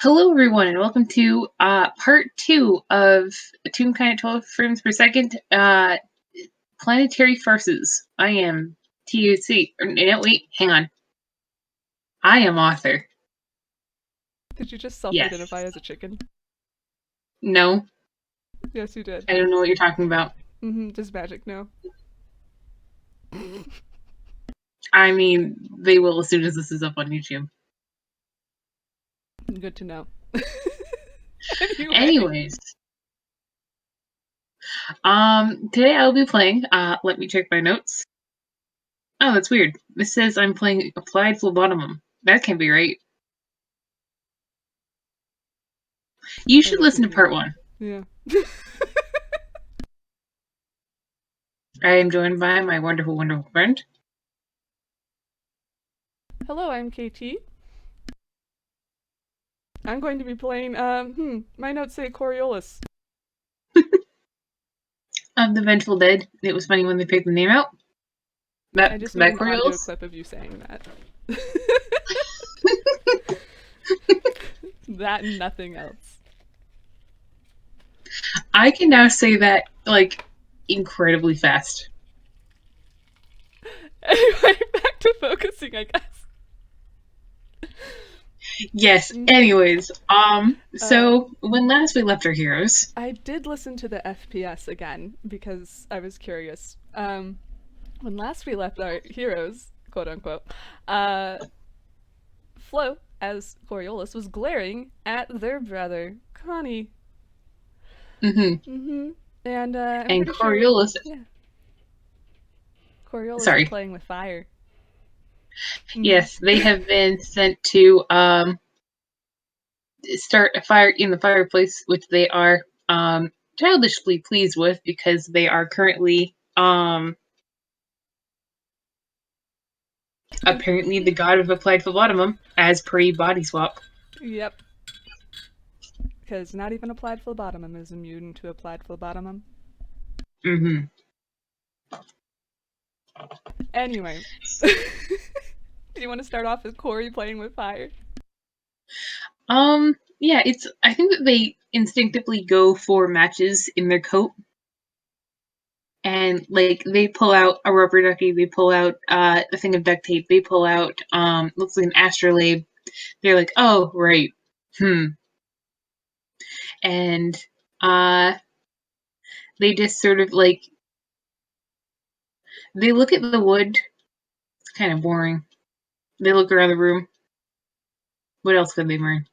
Hello, everyone, and welcome to part 2 of Toonkind at 12 frames per second, Planetary Farces. I am TUC. No, wait, hang on. I am author. Did you just Yes. self-identify as a chicken? No, Yes, you did. I don't know what you're talking about. Just magic, no. I mean, they will as soon as this is up on YouTube. Good to know. Anyways, today I'll be playing, let me check my notes. Oh, that's weird. This says I'm playing Applied Phlebotomum. That can't be right. You should listen to part 1. Yeah. I am joined by my wonderful, wonderful friend. Hello, I'm KT. I'm going to be playing, my notes say Coriolis. Of the Vengeful Dead. It was funny when they picked the name out. I just need an audio Coriolis? clip of you saying that. That and nothing else. I can now say that, like, incredibly fast. Anyway, back to focusing, I guess. Yes, anyways, so when last we left our heroes... I did listen to the FPS again, because I was curious. When last we left our heroes, quote-unquote, Phlo, as Coriolis, was glaring at their brother, Coni. And I'm pretty Coriolis... sure... Yeah. Coriolis Sorry. is playing with fire. Yes, they have been sent to, start a fire in the fireplace, which they are, childishly pleased with, because they are currently, apparently the god of Applied Phlebotomum, as per body swap. Yep. Because not even Applied Phlebotomum is immune to Applied Phlebotomum. Anyway. Do you want to start off with Corey playing with fire? Yeah, I think that they instinctively go for matches in their coat. And, like, they pull out a rubber ducky, they pull out a thing of duct tape, they pull out, looks like an astrolabe. They're like, oh, right. And, they just sort of, like, they look at the wood. It's kind of boring. They look around the room. What else could they burn?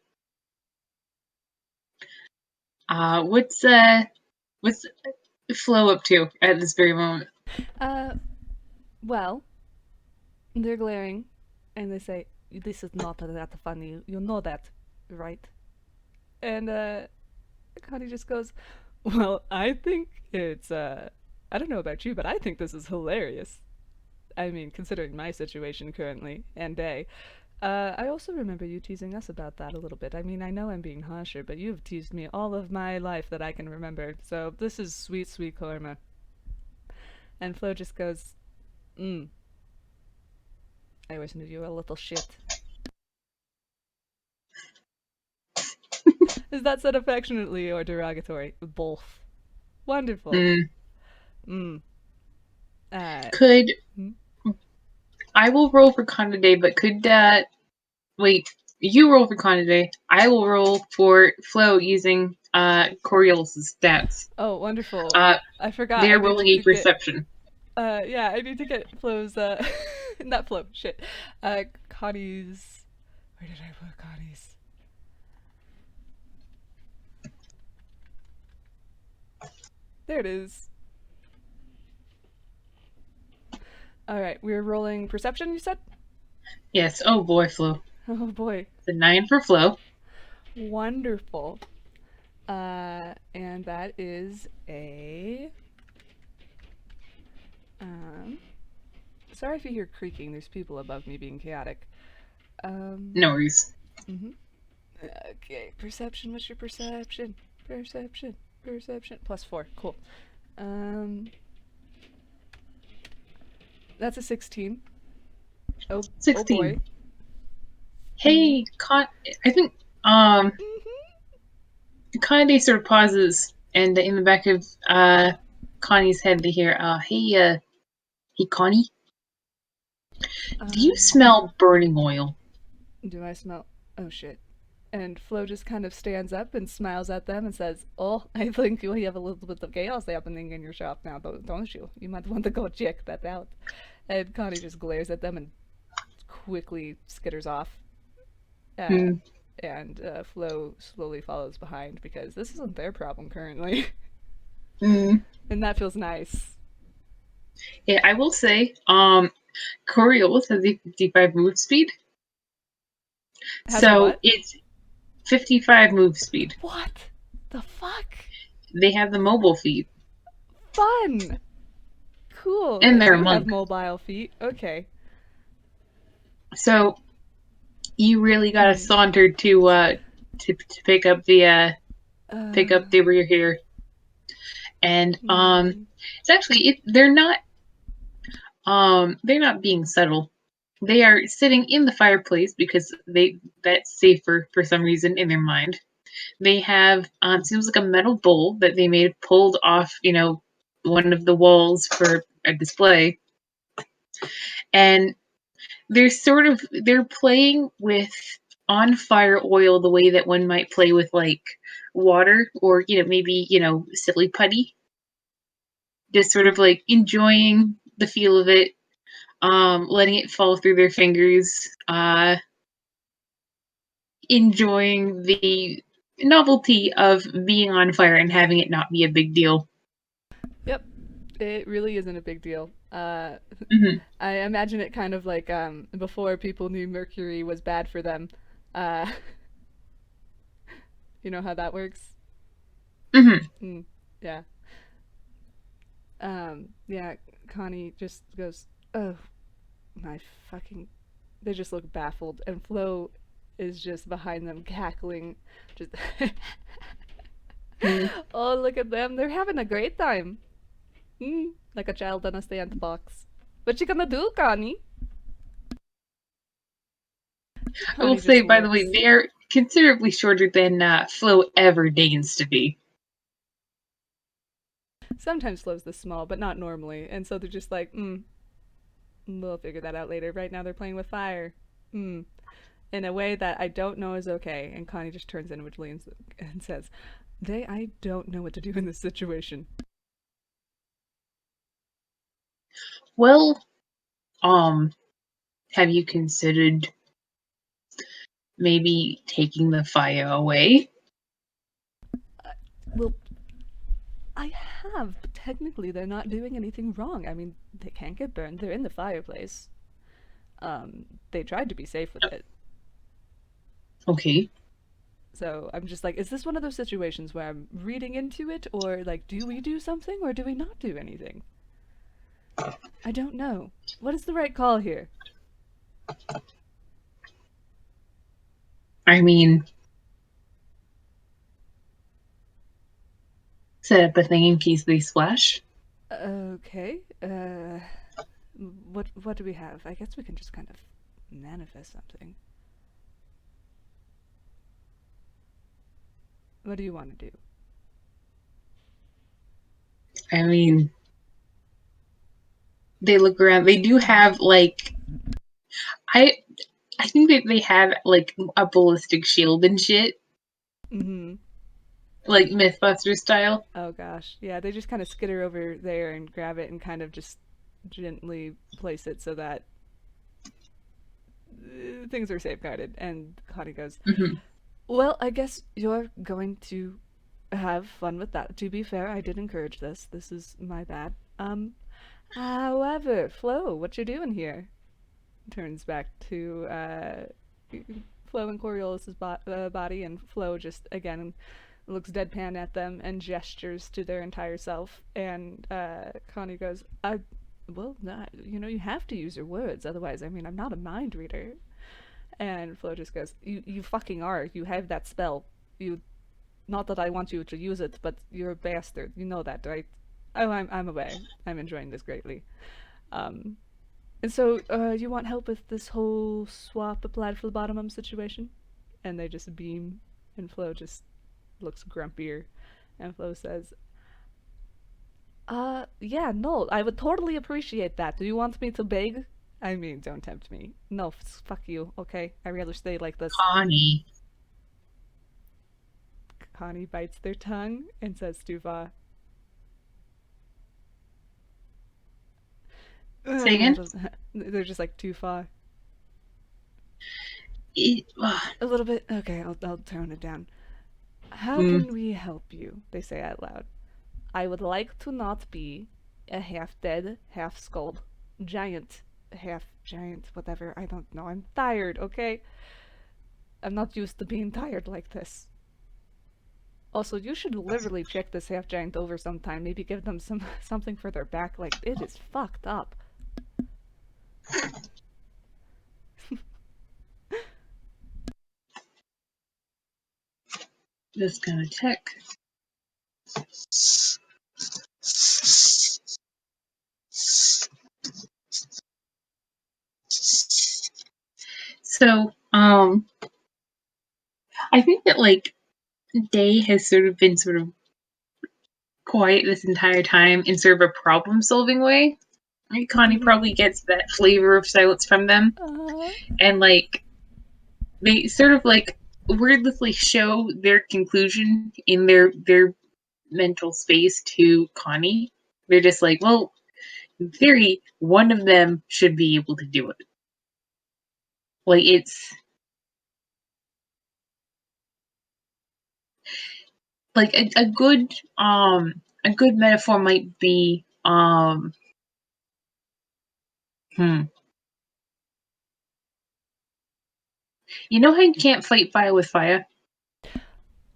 What's Phlo up to at this very moment? Well, they're glaring, and they say, "This is not that funny. You know that, right?" And Coni just goes, "Well, I think it's I don't know about you, but I think this is hilarious. I mean, considering my situation currently and day." I also remember you teasing us about that a little bit. I mean, I know I'm being harsher, but you've teased me all of my life that I can remember, so this is sweet, sweet karma. And Phlo just goes, I always knew you were a little shit. Is that said affectionately or derogatory? Both. Wonderful. Could... I will roll for Coniday, but could wait, you roll for Coniday. I will roll for Phlo using Coriolis' stats. Oh, wonderful. I forgot. They're rolling a perception. Yeah, I need to get Flo's not Phlo, shit. Connie's... Where did I put Connie's? There it is. Alright, we're rolling perception, you said? Yes. Oh boy, Phlo. Oh boy. It's a 9 for Phlo. Wonderful. And that is a... sorry if you hear creaking, there's people above me being chaotic. No worries. Okay, perception, what's your perception? Perception. +4, cool. That's a 16. Oh, 16. Oh boy. Hey, I think Um, Mm-hmm. Coniday sort of pauses, and in the back of Connie's head, they hear, hey, Connie, do you Um, smell burning oil?" do I smell? Oh shit. And Flo just kind of stands up and smiles at them and says, "Oh, I think you have a little bit of chaos happening in your shop now, don't you? You might want to go check that out." And Connie just glares at them and quickly skitters off. Uh, Mm, and Flo slowly follows behind because this isn't their problem currently. mm. And that feels nice. Yeah, I will say, Coriolis has a 55 move speed, Has a so what? it's 55 move speed. What the fuck? They have the mobile feat, Fun! Cool. and They they're a do have monk. mobile feet. Okay. So you really gotta Hmm. saunter to pick Uh. up the rear here. And Hmm. it's actually they're not being subtle. They are sitting in the fireplace because they that's safer for some reason in their mind. They have seems like a metal bowl that they made pulled off, one of the walls for a display. And they're playing with on fire oil the way that one might play with like water or maybe silly putty, just sort of like enjoying the feel of it, letting it fall through their fingers, enjoying the novelty of being on fire and having it not be a big deal. Yep. It really isn't a big deal. Hmm. I imagine it kind of like before people knew mercury was bad for them. Uh, you know how that works? Hmm. Mm, yeah. Yeah. Connie just goes, "Oh my fucking." They just look baffled, and Flo is just behind them, cackling. Just, Hmm. oh, look at them! They're having a great time. Like a child on a sandbox. What you gonna do, Connie? I will Connie say, just by the way, looks. they're considerably shorter than Flo ever deigns to be. Sometimes Flo's this small, but not normally, and so they're just like, we'll figure that out later. Right now they're playing with fire. In a way that I don't know is okay. And Connie just turns inwardly and says, I don't know what to do in this situation. Well, um, have you considered maybe taking the fire away? Well, I have, but technically they're not doing anything wrong. I mean, they can't get burned. They're in the fireplace. They tried to be safe with it. Okay. So I'm just like, is this one of those situations where I'm reading into it, or like, do we do something, or do we not do anything? I don't know. What is the right call here? I mean, set up a thing in case they splash. Okay. What do we have? I guess we can just kind of manifest something. What do you want to do? I mean, they look around. They do have like I I think that they have like a ballistic shield and shit, Mm-hmm. like MythBuster style. Oh gosh, yeah. They just kind of skitter over there and grab it and kind of just gently place it so that things are safeguarded. And Connie goes, Hmm. "Well, I guess you're going to have fun with that. To be fair, I did encourage this. This is my bad. However, Flo, what you doing here?" Turns back to Flo and Coriolis' body, and Flo just again looks deadpan at them and gestures to their entire self. And Connie goes, well, you have to use your words, otherwise, I mean, I'm not a mind reader." And Flo just goes, you fucking are. You have that spell. You, not that I want you to use it, but you're a bastard. You know that, right? Oh, I'm aware. I'm enjoying this greatly. Um, and so, you want help with this whole swap applied phlebotomum situation? and they just beam, and Phlo just looks grumpier, and Phlo says, yeah, no, I would totally appreciate that. Do you want me to beg? I mean, don't tempt me. No, fuck you, okay? I'd rather stay like this. Connie. Coni bites their tongue and says to Va, Say again? they're just like, too far. It, A little bit. Okay, I'll tone it down. How mm, can we help you? They say out loud. I would like to not be a half dead, half skulled giant. Half giant, whatever. I don't know. I'm tired, okay? I'm not used to being tired like this. Also, you should literally check this half giant over sometime. Maybe give them something for their back. Like, it is fucked up. just gonna check. So, I think that like Day has sort of been sort of quiet this entire time in sort of a problem-solving way. Right? Connie probably gets that flavor of silence from them, and like they sort of like wordlessly show their conclusion in their mental space to Connie. They're just like, well, in theory, one of them should be able to do it. Like it's like a good metaphor might be you know how you can't fight fire with fire?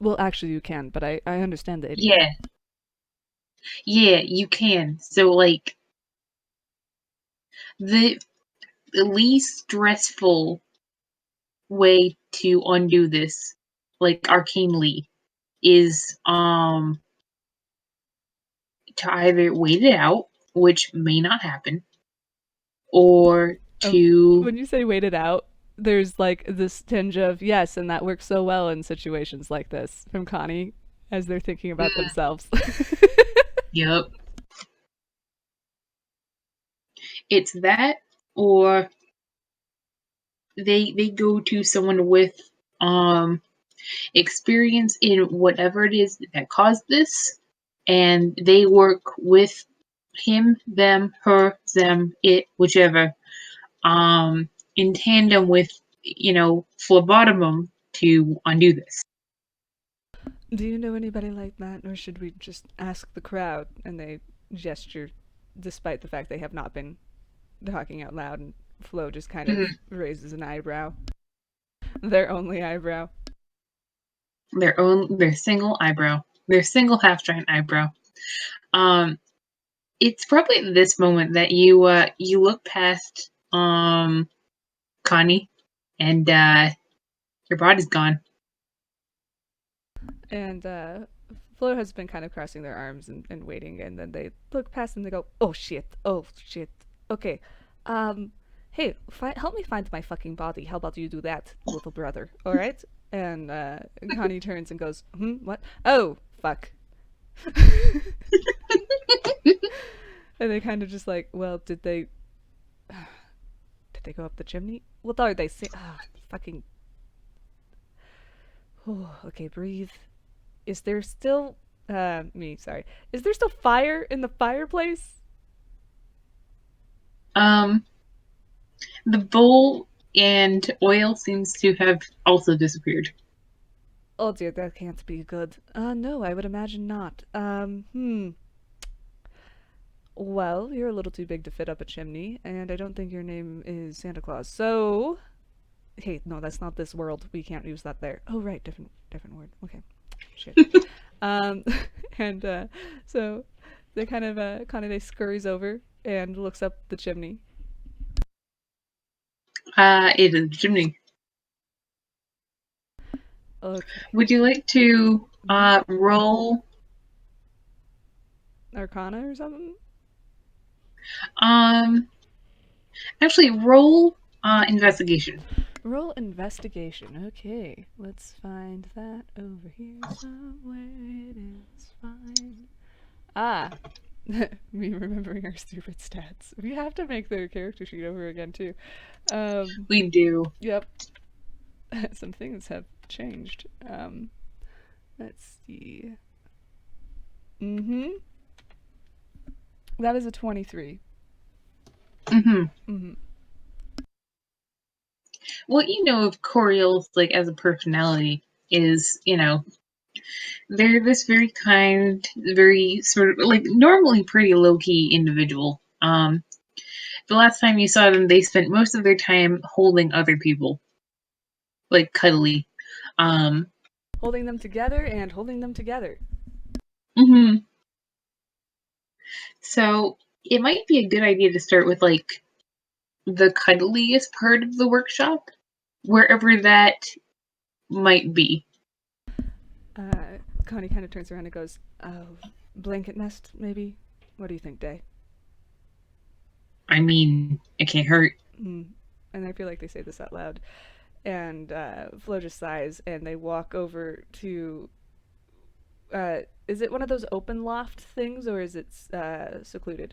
Well, actually, you can, but I understand the idiom. Yeah. Yeah, you can. So like the least stressful way to undo this, like arcanely, is to either wait it out, which may not happen, or to When you say wait it out, there's like this tinge of yes, and that works so well in situations like this from Coni as they're thinking about themselves. yep. It's that, or they go to someone with experience in whatever it is that caused this, and they work with him, them, her, them, it, whichever, in tandem with, Phlebotomum to undo this. Do you know anybody like that, or should we just ask the crowd? And they gesture, despite the fact they have not been talking out loud, and Phlo just kind of Mhm. raises an eyebrow. Their only eyebrow. Their single eyebrow, their single half giant eyebrow. Um, it's probably at this moment that you look past Connie, and your body's gone. And Phlo has been kind of crossing their arms and waiting, and then they look past and they go, oh shit, oh shit. Okay, hey, help me find my fucking body. How about you do that, little brother? All right. And Connie turns and goes, what? Oh, fuck. And they kind of just like, well, did they go up the chimney? What are they saying? Fucking. Oh, okay, breathe. Is there still sorry. Is there still fire in the fireplace? Um, the bowl and oil seems to have also disappeared. Oh dear, that can't be good. No, I would imagine not. Well, you're a little too big to fit up a chimney, and I don't think your name is Santa Claus. So, hey, no, that's not this world. We can't use that there. Oh, right, different word. Okay, shit. um, and so they kind of Coniday scurries over and looks up the chimney. It is a chimney. Okay. Would you like to roll? Arcana or something? Um, actually, roll investigation. Roll investigation. Okay, let's find that over here somewhere. It is fine. Ah, me remembering our stupid stats. We have to make the character sheet over again too. We do. Yep. Some things have changed. Let's see. Mm-hmm. That is a 23. Mm-hmm. Mm-hmm. What you know of Coriolis, like, as a personality is, they're this very kind, very sort of, like, normally pretty low-key individual. The last time you saw them, they spent most of their time holding other people, like, cuddly. Holding them together and holding them together. Mm-hmm. So it might be a good idea to start with, like, the cuddliest part of the workshop, wherever that might be. Coni kind of turns around and goes, "Oh, blanket nest, maybe? What do you think, Day?" I mean, it can't hurt. And I feel like they say this out loud. And Phlo just sighs, and they walk over to. Is it one of those open loft things, or is it secluded?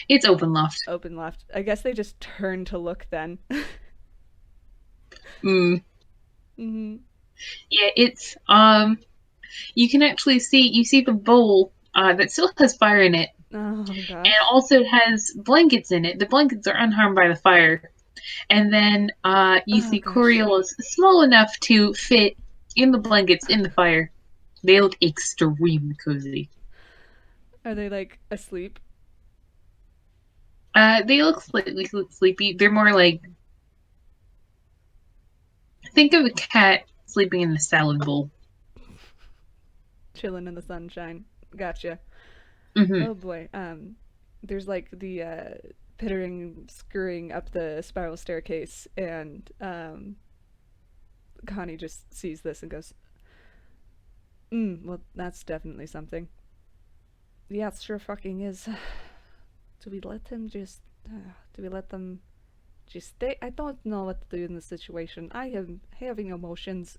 It's open loft. Open loft. I guess they just turn to look then. Mm-hmm. Yeah, it's you can actually see the bowl that still has fire in it. Oh gosh. And also has blankets in it. The blankets are unharmed by the fire. And then you see Coriolis small enough to fit in the blankets in the fire. They look extremely cozy. Are they like asleep? They look slightly sleepy. They're more like, think of a cat sleeping in a salad bowl. Chilling in the sunshine. Gotcha. Mm-hmm. Oh boy. There's like the pittering, scurrying up the spiral staircase, and Coni just sees this and goes, well, that's definitely something. Yeah, it sure fucking is. Do we let them just... do we let them just stay? I don't know what to do in this situation. I am having emotions,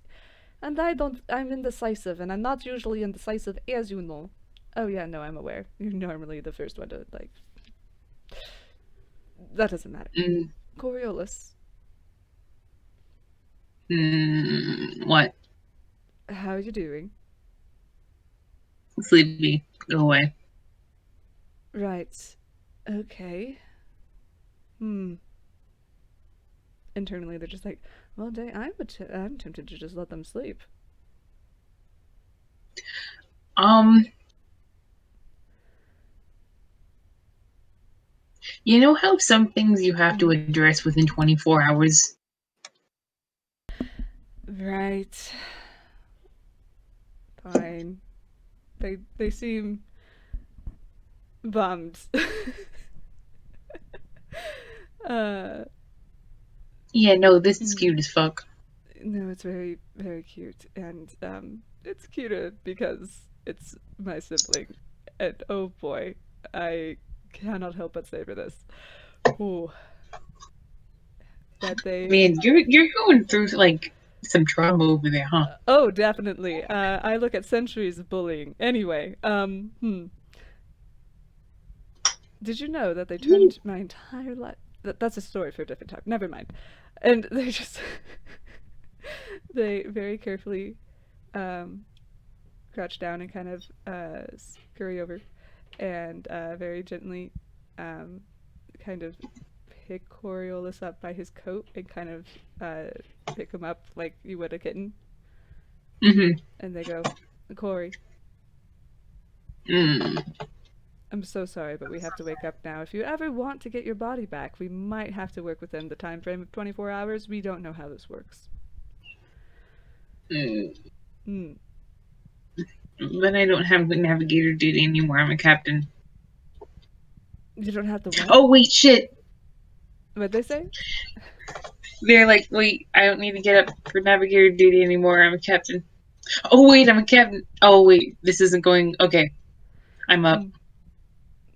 and I'm indecisive, and I'm not usually indecisive, as you know. Oh yeah, no, I'm aware. You're normally the first one to, like... That doesn't matter. Coriolis. What? How are you doing? Sleepy. Go away. Right. Okay. Internally, they're just like, well, Day, I'm tempted to just let them sleep. You know how some things you have to address within 24 hours? Right. Fine. They seem bummed. Yeah, no, this is cute as fuck. No, it's very, very cute. And it's cuter because it's my sibling. And oh boy, I cannot help but savor this. Ooh. That they... Man, you're going through, like, some trauma over there, huh? Oh, definitely. I look at centuries of bullying. Anyway, did you know that they turned my entire life... That's a story for a different time. Never mind. And they just... they very carefully crouch down and kind of scurry over and very gently kind of pick Coriolis up by his coat and kind of pick him up like you would a kitten. And they go, Corey. I'm so sorry, but we have to wake up now. If you ever want to get your body back, we might have to work within the time frame of 24 hours. We don't know how this works. But I don't have navigator duty anymore. I'm a captain. You don't have the what? Oh, wait, shit. What'd they say? They're like, wait, I don't need to get up for navigator duty anymore. I'm a captain. Oh, wait, I'm a captain. Oh, wait, this isn't going... Okay. I'm up.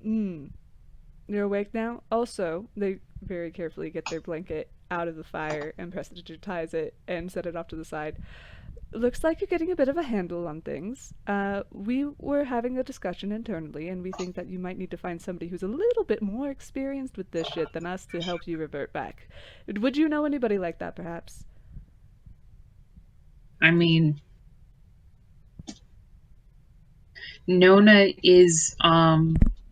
You're awake now? Also, they very carefully get their blanket out of the fire and prestidigitize it and set it off to the side. Looks like you're getting a bit of a handle on things. We were having a discussion internally, and we think that you might need to find somebody who's a little bit more experienced with this shit than us to help you revert back. Would you know anybody like that, perhaps? I mean, Nona is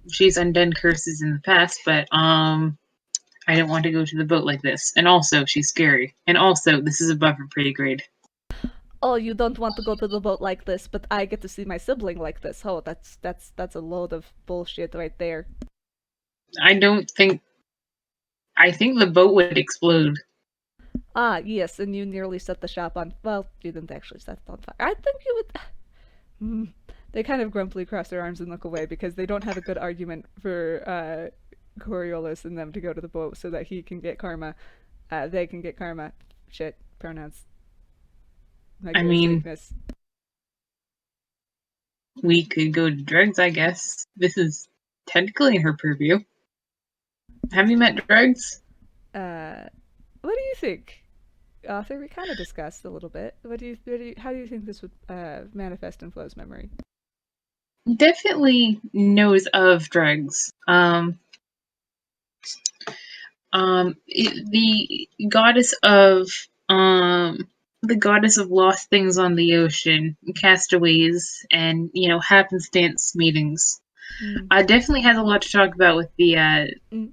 she's undone curses in the past, but I didn't want to go to the boat like this. And also, she's scary. And also, this is above her pay grade. Oh, you don't want to go to the boat like this, but I get to see my sibling like this. Oh, that's a load of bullshit right there. I don't think. I think the boat would explode. Ah, yes, and you nearly set the shop on. Well, you didn't actually set it on fire. I think you would. They kind of grumpily cross their arms and look away because they don't have a good argument for Coriolis and them to go to the boat so that he can get karma. They can get karma. Shit, pronouns. My I greatest mean, weakness. we could go to drugs, I guess. This is technically in her purview. Have you met drugs? What do you think? Author, we kind of discussed a little bit. How do you think this would manifest in Flo's memory? Definitely knows of drugs. The goddess of the goddess of lost things on the ocean, castaways, and happenstance meetings. Mm. Definitely has a lot to talk about with Mm.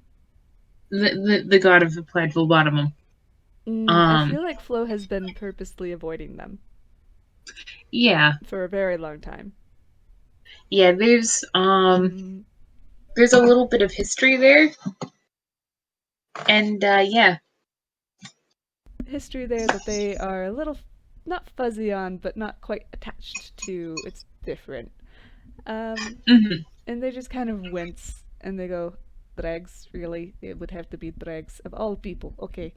the god of applied phlebotomum. I feel like Flo has been purposely avoiding them Yeah, for a very long time. yeah. Mm. There's a little bit of history there, and yeah. History there that they are a little not fuzzy on, but not quite attached to. It's different. Hmm. And they just kind of wince and they go, "Dregs, really? It would have to be dregs of all people." Okay.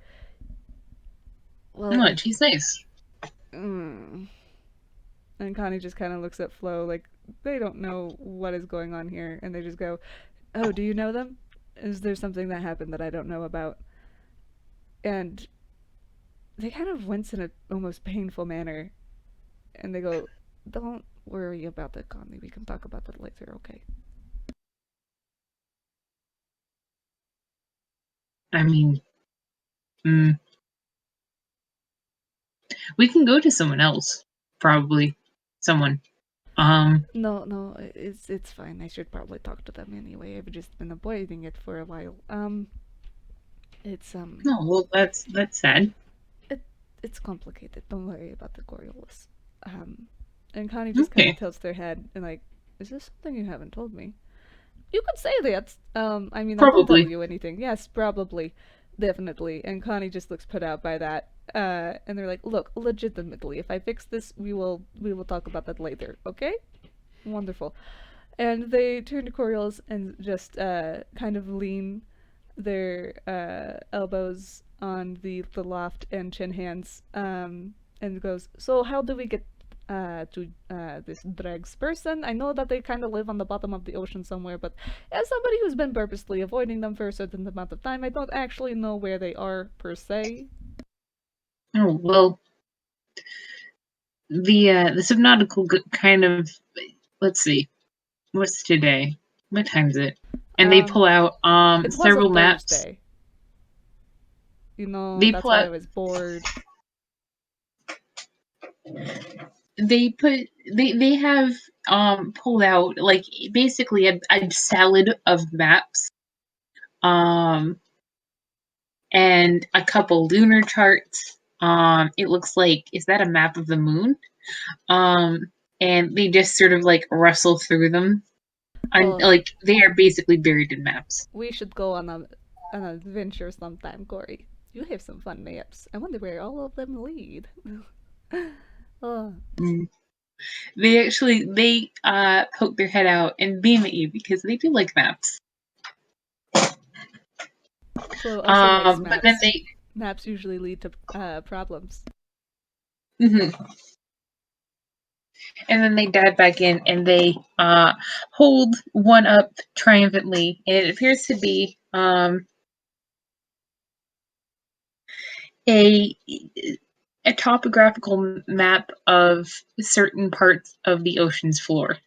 Well, Oh, she's nice. mm. And Connie just kind of looks at Flo like they don't know what is going on here, and they just go, "Oh, do you know them? Is there something that happened that I don't know about?" And they kind of wince in a almost painful manner, and they go, "Don't worry about that, Connie. We can talk about that later, okay?" I mean, mm, we can go to someone else, probably someone. No, no, it's fine. I should probably talk to them anyway. I've just been avoiding it for a while. It's No, well, that's sad. it it's complicated. Don't worry about the Coriolis. Um, and Connie just kind of Okay, tilts their head and like, "Is this something you haven't told me?" You could say that. I mean, I didn't tell probably. you anything. Yes, probably, definitely. And Connie just looks put out by that. And they're like, "Look, legitimately, if I fix this, we will talk about that later, okay?" Wonderful. And they turn to Coriolis and just kind of lean their elbows on the loft and chin hands, and goes, "So how do we get to this Dregs person? I know that they kind of live on the bottom of the ocean somewhere, but as somebody who's been purposely avoiding them for a certain amount of time, I don't actually know where they are per se." Oh well, the subnautical kind of. Let's see, what's today? What time is it? And they pull Um, out it was a several maps. Thursday. You know, They that's pull why out I was bored. they put they have pulled out like basically a salad of maps, um and a couple lunar charts. It looks like, is that a map of the moon? um and they just sort of like rustle through them, and Oh, like they are basically buried in maps. we should go on an adventure sometime, Corey. You have some fun maps. I wonder where all of them lead. Oh, Mm. They poke their head out and beam at you because they do like maps. Flo also likes But then maps. they Maps usually lead to problems. mhm. And then they dive back in and they hold one up triumphantly. And it appears to be a topographical map of certain parts of the ocean's floor.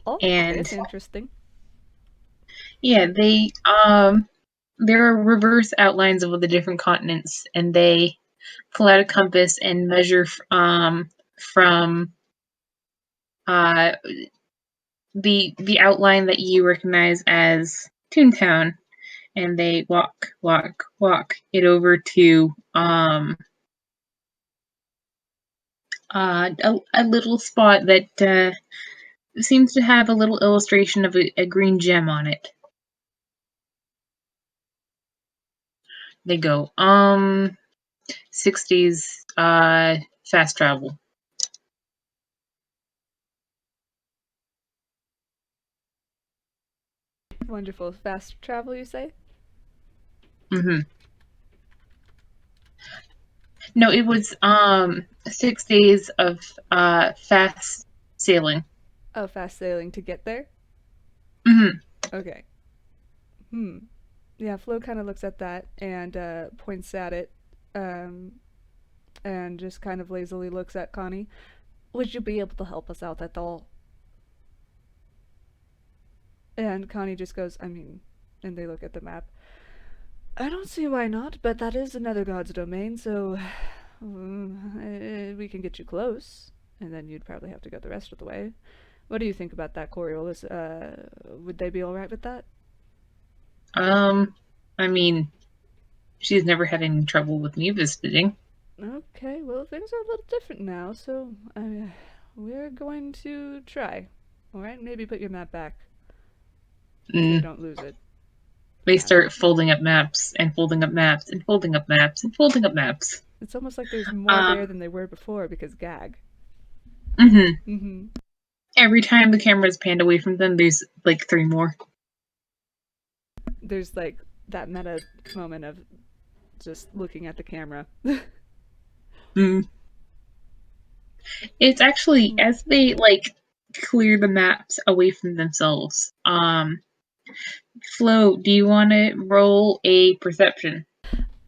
Oh, And that's interesting. yeah, there are reverse outlines of all the different continents, and they pull out a compass and measure from uh, the outline that you recognize as Toontown, and they walk it over to a little spot that seems to have a little illustration of a green gem on it. They go, 6 days, fast travel. Wonderful. Fast travel, you say? Mm-hmm. No, it was 6 days of fast sailing. Oh, fast sailing to get there? Mm-hmm. Okay. Yeah, Phlo kind of looks at that and points at it um, and just kind of lazily looks at Coni. Would you be able to help us out at all? And Coni just goes, I mean, and they look at the map. I don't see why not, but that is another god's domain, so we can get you close, and then you'd probably have to go the rest of the way. What do you think about that, Coriolis? Would they be alright with that? I mean, she's never had any trouble with me visiting. Okay, well, things are a little different now, so we're going to try. Alright, maybe put your map back so you Mm. don't lose it. They start folding up maps and folding up maps and folding up maps and folding up maps. It's almost like there's more there Um, than there were before because gag. mm-hmm. Mm-hmm. Every time the camera's panned away from them, there's like 3 more. There's like that meta moment of just looking at the camera. Mm. It's actually as they like clear the maps away from themselves. Flo, do you want to roll a perception?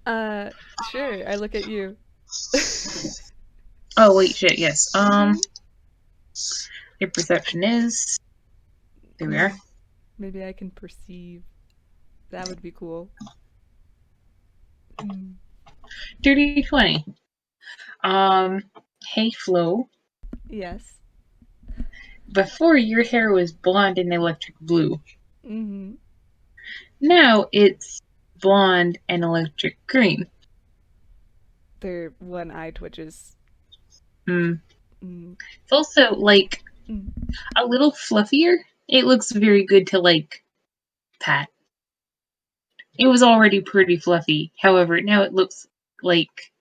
Sure, I look at you. Oh wait, shit, yes. Mhm. Your perception is there we are. Maybe I can perceive. That would be cool. Mm. Dirty 20. Hey Flo, Yes. before your hair was blonde and electric blue. Mm-hmm. Now it's blonde and electric green. Their one eye twitches. Mm. Mm. It's also like Mm. a little fluffier. It looks very good to like pat. It was already pretty fluffy. However, now it looks like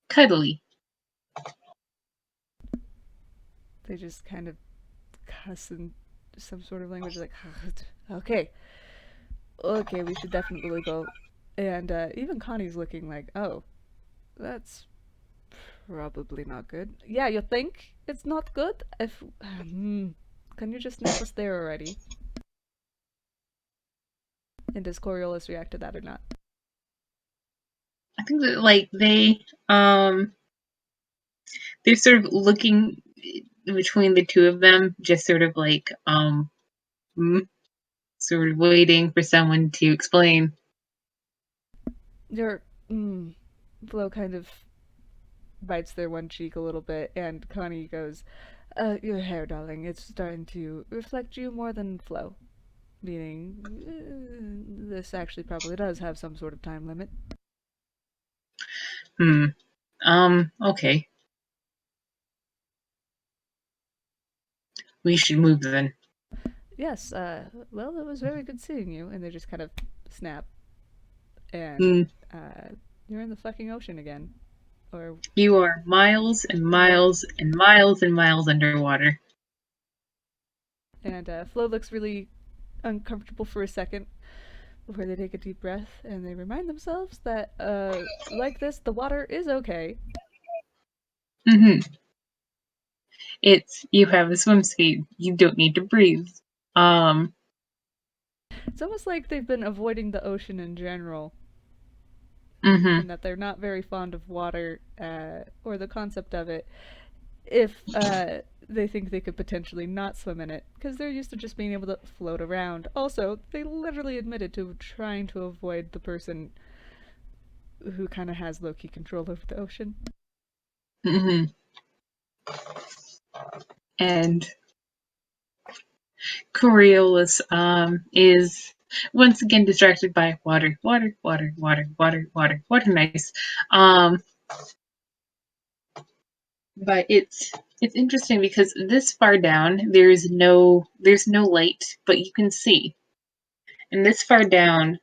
cuddly. They just kind of cuss in some sort of language like, okay, okay, we should definitely go. And even Connie's looking like, oh, that's probably not good. Yeah, you think it's not good? If can you just snap us there already? And does Coriolis react to that or not? I think that like they're sort of looking between the two of them, just sort of like sort of waiting for someone to explain. Your Flo kind of bites their one cheek a little bit, and Connie goes, your hair, darling, it's starting to reflect you more than Flo. Meaning, this actually probably does have some sort of time limit. Hmm. Okay. We should move then. Yes, well, it was very good seeing you. And they just kind of snap, and Hmm. you're in the fucking ocean again. Or, You are miles and yep. miles and miles and miles underwater. And Flo looks really uncomfortable for a second before they take a deep breath and they remind themselves that, like this, the water is okay. Mm-hmm. It's you have a swim speed. You don't need to breathe. Um. It's almost like they've been avoiding the ocean in general. Mm-hmm. and that they're not very fond of water or the concept of it if they think they could potentially not swim in it, because they're used to just being able to float around. Also, they literally admitted to trying to avoid the person who kind of has low-key control over the ocean. Mm-hmm. And Coriolis is once again distracted by water, water, water, water, water, water, water. Nice. Um, but it's interesting because this far down there's no light, but you can see. And this far down,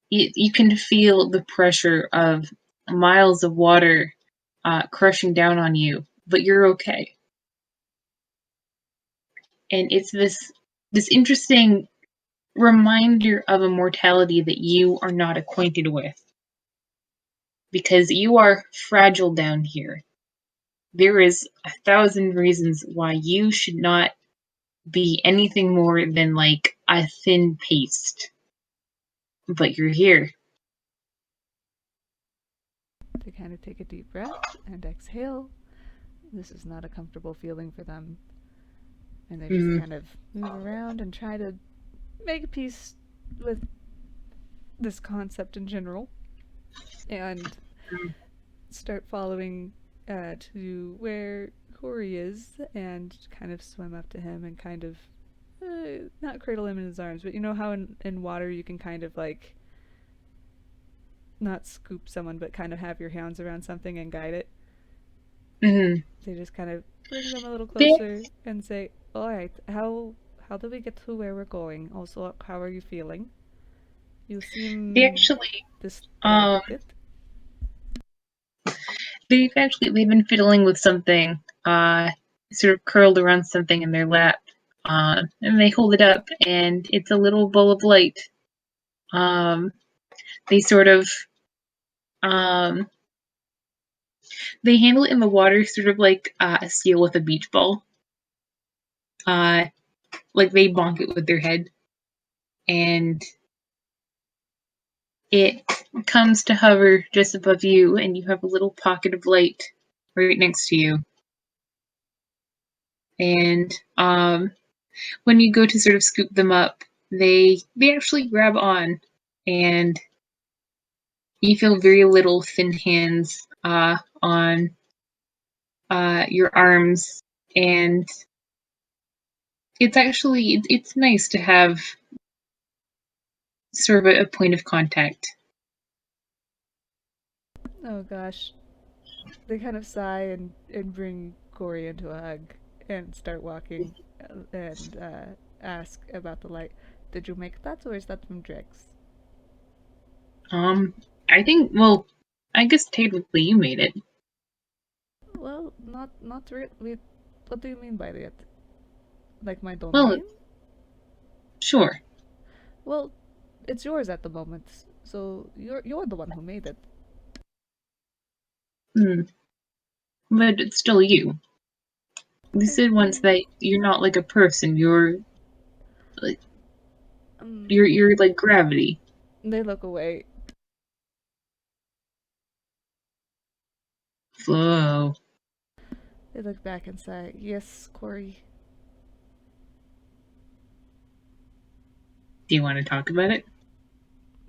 you can feel the pressure of miles of water crushing down on you, but you're okay. And it's this interesting reminder of a mortality that you are not acquainted with, because you are fragile down here. There is 1,000 reasons why you should not be anything more than like a thin paste, but you're here. They kind of take a deep breath and exhale. This is not a comfortable feeling for them. And they just Mm. kind of move around and try to make peace with this concept in general. And start following to where Corey is and kind of swim up to him and kind of not cradle him in his arms, but you know how in water you can kind of like not scoop someone, but kind of have your hands around something and guide it. Mm-hmm. They just kind of bring them a little They, closer and say, "All right, how do we get to where we're going? Also, how are you feeling? You they seem actually um distracted." they've been fiddling with something, sort of curled around something in their lap. And they hold it up, and it's a little ball of light. Um, they sort of um, they handle it in the water, sort of like a seal with a beach ball. Uh, like they bonk it with their head, and it comes to hover just above you, and you have a little pocket of light right next to you. And when you go to sort of scoop them up, they actually grab on, and you feel very little thin hands on your arms, and it's nice to have sort of a point of contact. Oh gosh. They kind of sigh and bring Corey into a hug and start walking and ask about the light. Did you make that, or is that from Drex? Um, I think, well, I guess technically you made it. Well, not really. What do you mean by that? Like my Well, domain? sure. Well, it's yours at the moment, so you're the one who made it. Hmm. But it's still you. You I said once mean, that you're not like a person. You're like um, you're like gravity. they look away. Flow. They look back and say, "Yes, Corey." Do you want to talk about it?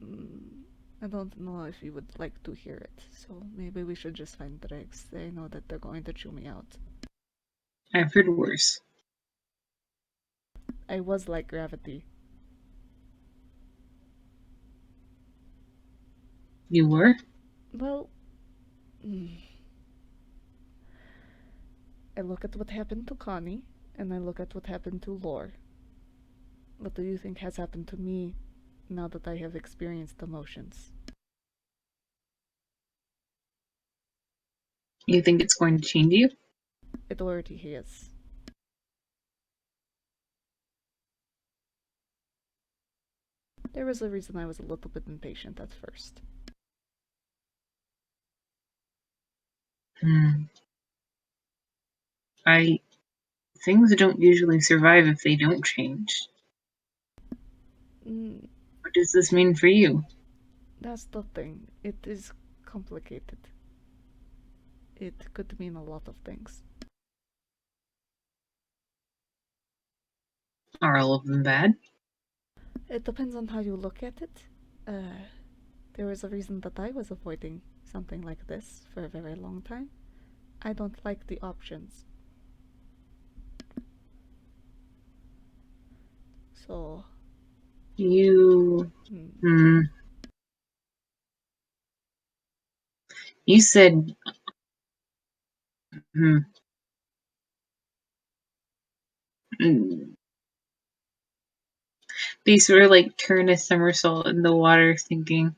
Mm, I don't know if you would like to hear it, so maybe we should just find Drex. They know that they're going to chew me out. I've heard worse. I was like gravity. You were? Well, mm, I look at what happened to Coni, and I look at what happened to Lore. What do you think has happened to me now that I have experienced emotions? You think it's going to change you? It already has. There was a reason I was a little bit impatient at first. Hmm. I Things don't usually survive if they don't change. Mm, What does this mean for you? That's the thing. It is complicated. It could mean a lot of things. Are all of them bad? It depends on how you look at it. There was a reason that I was avoiding something like this for a very long time. I don't like the options. So, You. hmm, Hmm. You said. Hmm. Mm. They sort of like turn a somersault in the water, thinking.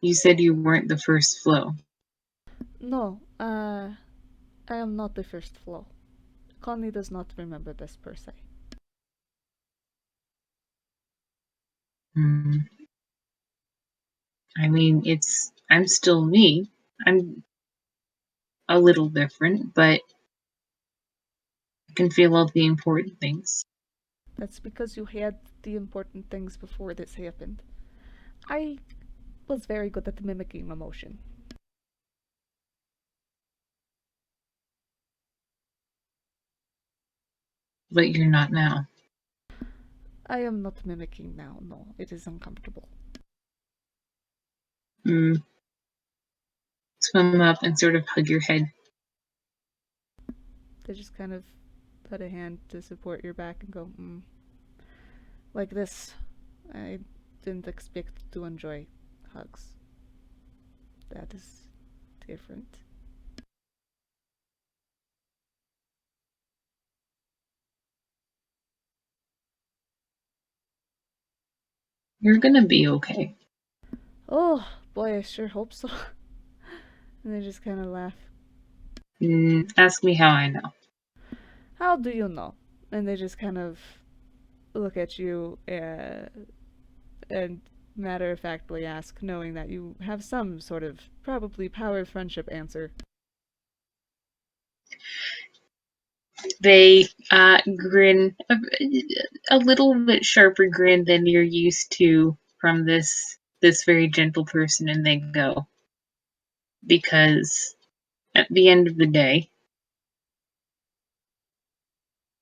You said you weren't the first Phlo. no, I am not the first Phlo. Coni does not remember this per se. Hmm. I mean, I'm still me. I'm a little different, but I can feel all the important things. That's because you had the important things before this happened. I was very good at mimicking emotion. But you're not now. I am not mimicking now, no. It is uncomfortable. Hmm. Swim up and sort of hug your head. They just kind of put a hand to support your back and go, like this. I didn't expect to enjoy hugs. That is different. You're gonna be okay. Oh, boy, I sure hope so. And they just kind of laugh. Ask me how I know. How do you know? And they just kind of look at you and matter of factly ask, knowing that you have some sort of probably power friendship answer. They grin a little bit sharper grin than you're used to from this very gentle person, and they go, because at the end of the day,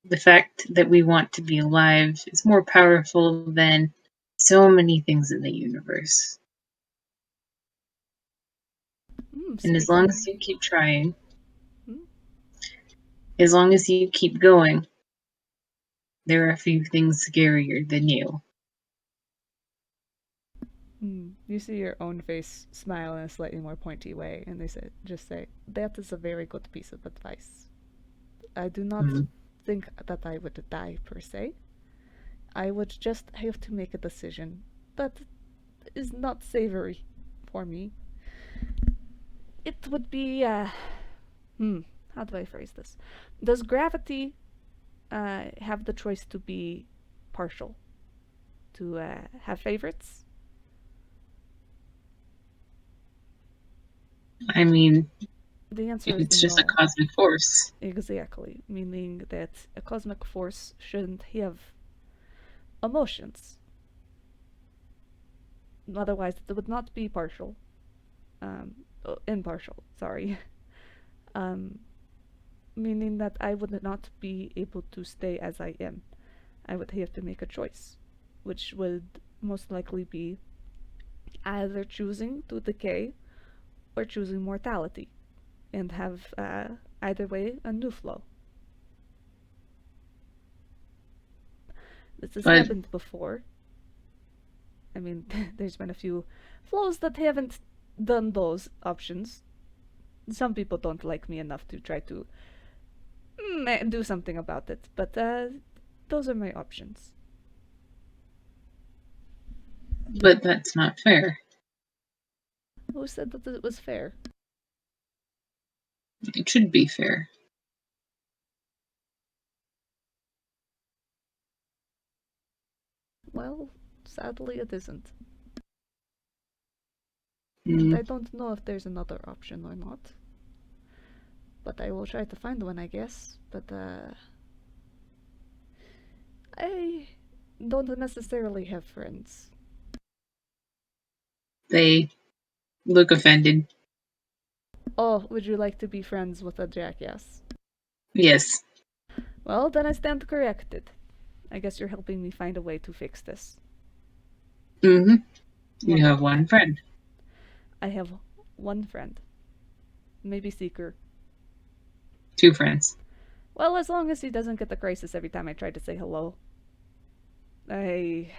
the fact that we want to be alive is more powerful than so many things in the universe. And as long as Speaking. you keep trying, Hmm? as long as you keep going, there are a few things scarier than you. You see your own face smile in a slightly more pointy way, and they just say, "That is a very good piece of advice. I do not Mm. think that I would die per se. I would just have to make a decision that is not savory for me. It would be, how do I phrase this? Does gravity have the choice to be partial, to have favorites? I mean, The answer is it's just a no. cosmic force. Exactly, meaning that a cosmic force shouldn't have emotions. Otherwise, it would not be partial. Impartial, sorry. Um, Meaning that I would not be able to stay as I am. I would have to make a choice, which would most likely be either choosing to decay or choosing mortality, and have either way a new flow. This has But happened before. I mean, there's been a few flows that haven't done those options. Some people don't like me enough to try to do something about it, but those are my options. but that's not fair. Who said that it was fair? It should be fair. Well, sadly, it isn't. And Mm. I don't know if there's another option or not. But I will try to find one, I guess. But, I don't necessarily have friends. They look offended. Oh, would you like to be friends with a jackass? Yes. Well, then I stand corrected. I guess you're helping me find a way to fix this. Mm-hmm. You have Wonderful. one friend. I have one friend. Maybe Seeker. 2 friends. Well, as long as he doesn't get the crisis every time I try to say hello. I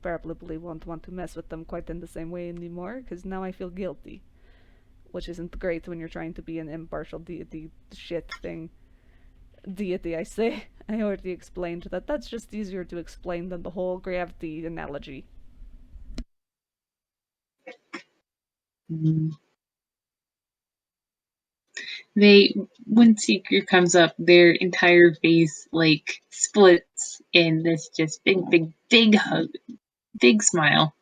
probably won't want to mess with them quite in the same way anymore, because now I feel guilty. Which isn't great when you're trying to be an impartial deity shit thing. Deity, I say. I already explained that that's just easier to explain than the whole gravity analogy. Mm. When Seeker comes up, their entire face like splits in this just big hug, big smile.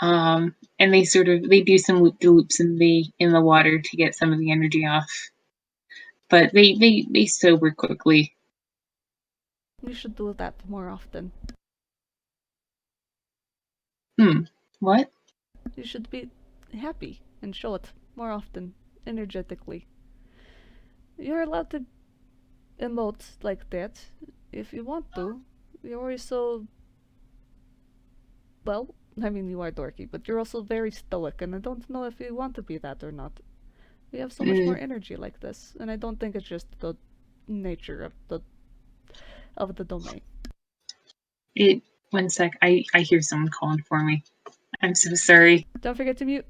And they do some loop de loops in the water to get some of the energy off, but they sober quickly. You should do that more often. What? You should be happy and show it more often, energetically. You're allowed to emote like that if you want to. You're so. Well, I mean, you are dorky, but you're also very stoic, and I don't know if you want to be that or not. We have so much more Mm, energy like this, and I don't think it's just the nature of the domain. it. One sec. I hear someone calling for me. I'm so sorry. Don't forget to mute.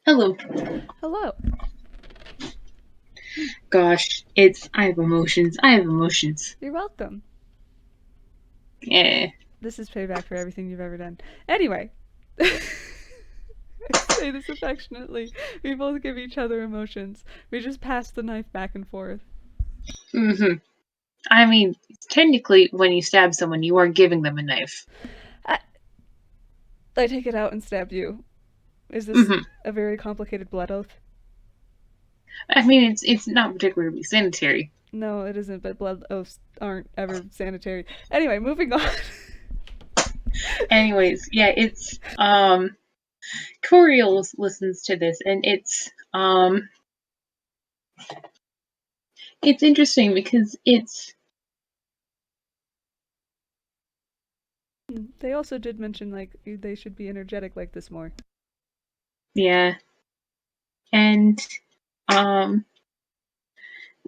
Hello. Hello. Gosh, it's I have emotions. I have emotions. You're welcome. Yeah. This is payback for everything you've ever done. Anyway. I say this affectionately. We both give each other emotions. We just pass the knife back and forth. Mm-hmm. I mean, technically, when you stab someone, you are giving them a knife. I take it out and stab you. Is this Mm-hmm. a very complicated blood oath? I mean, it's not particularly sanitary. No, it isn't, but blood oaths aren't ever sanitary. Anyway, moving on. Anyways, yeah, it's Coriolis listens to this, and it's interesting because They also did mention, like, they should be energetic like this more. yeah, and um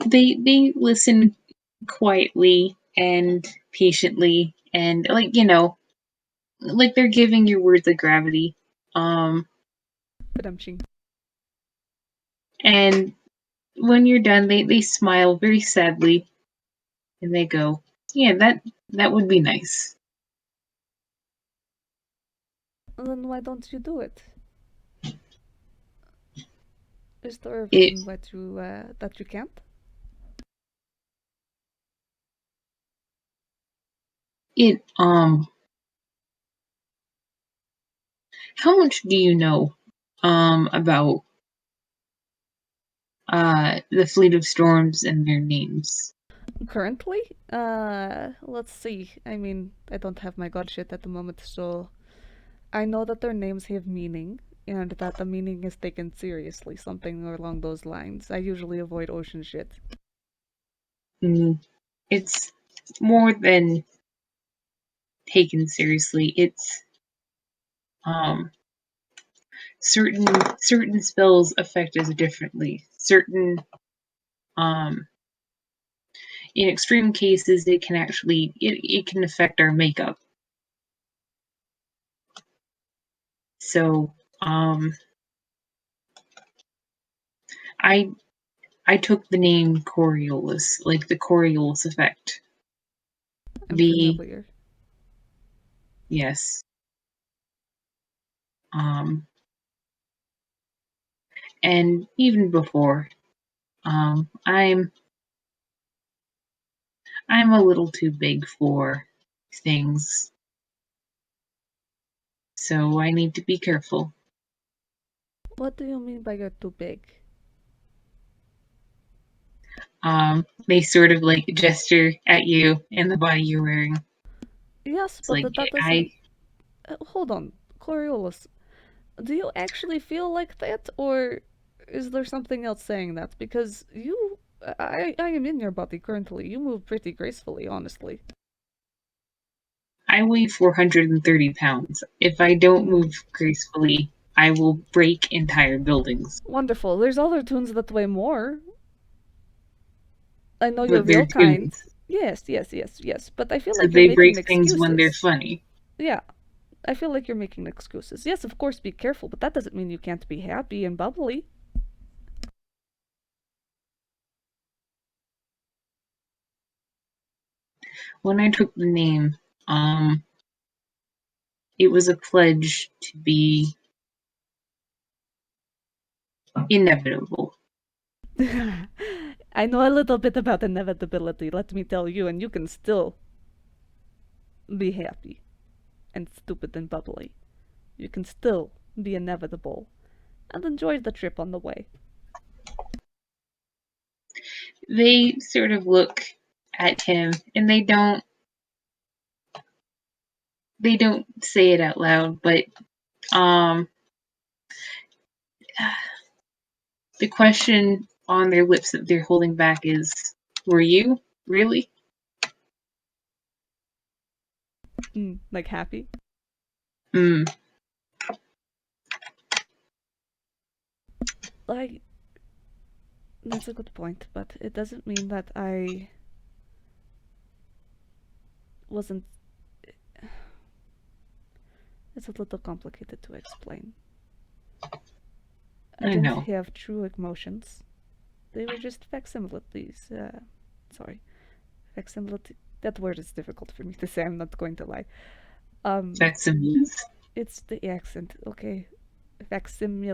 they listen quietly and patiently, and like they're giving your words a gravity. But I'm ching. And when you're done, they smile very sadly, and they go, "Yeah, that would be nice." Then why don't you do it? Is there a It reason why that you can't? it How much do you know about the fleet of storms and their names? Currently? Let's see. I mean, I don't have my god shit at the moment, so I know that their names have meaning, and that the meaning is taken seriously, something along those lines. I usually avoid ocean shit. Mm, it's more than taken seriously. It's um certain spells affect us differently. Um in extreme cases, it can actually it can affect our makeup. So I I took the name Coriolis, like the Coriolis effect. I'm The familiar. yes. Um and even before, um I'm I'm a little too big for things. So I need to be careful. What do you mean by you're too big? They sort of like gesture at you and the body you're wearing. Yes, It's but like that I doesn't. Hold on, Coriolis. Do you actually feel like that, or is there something else saying that? Because you, I am in your body currently. You move pretty gracefully, honestly. I weigh 430 pounds. If I don't Hmm. move gracefully, I will break entire buildings. Wonderful. There's other tunes that weigh more. I know you're But they're real kind. goons. Yes, yes, yes, yes. But I feel So like you're they break making things when they're excuses. funny. Yeah, I feel like you're making excuses. Yes, of course, be careful, but that doesn't mean you can't be happy and bubbly. When I took the name, um, it was a pledge to be inevitable. I know a little bit about inevitability, let me tell you, and you can still be happy and stupid and bubbly. You can still be inevitable and enjoy the trip on the way. They sort of look at him and they don't say it out loud, but um the question on their lips that they're holding back is, were you really? Like happy? Mm, Like, that's a good point, but it doesn't mean that I wasn't. It's a little complicated to explain. I I didn't know. have true emotions. They were just facsimiles. Sorry, facsimility. That word is difficult for me to say. I'm not going to lie. Um, Facsimiles. it's the accent. Okay,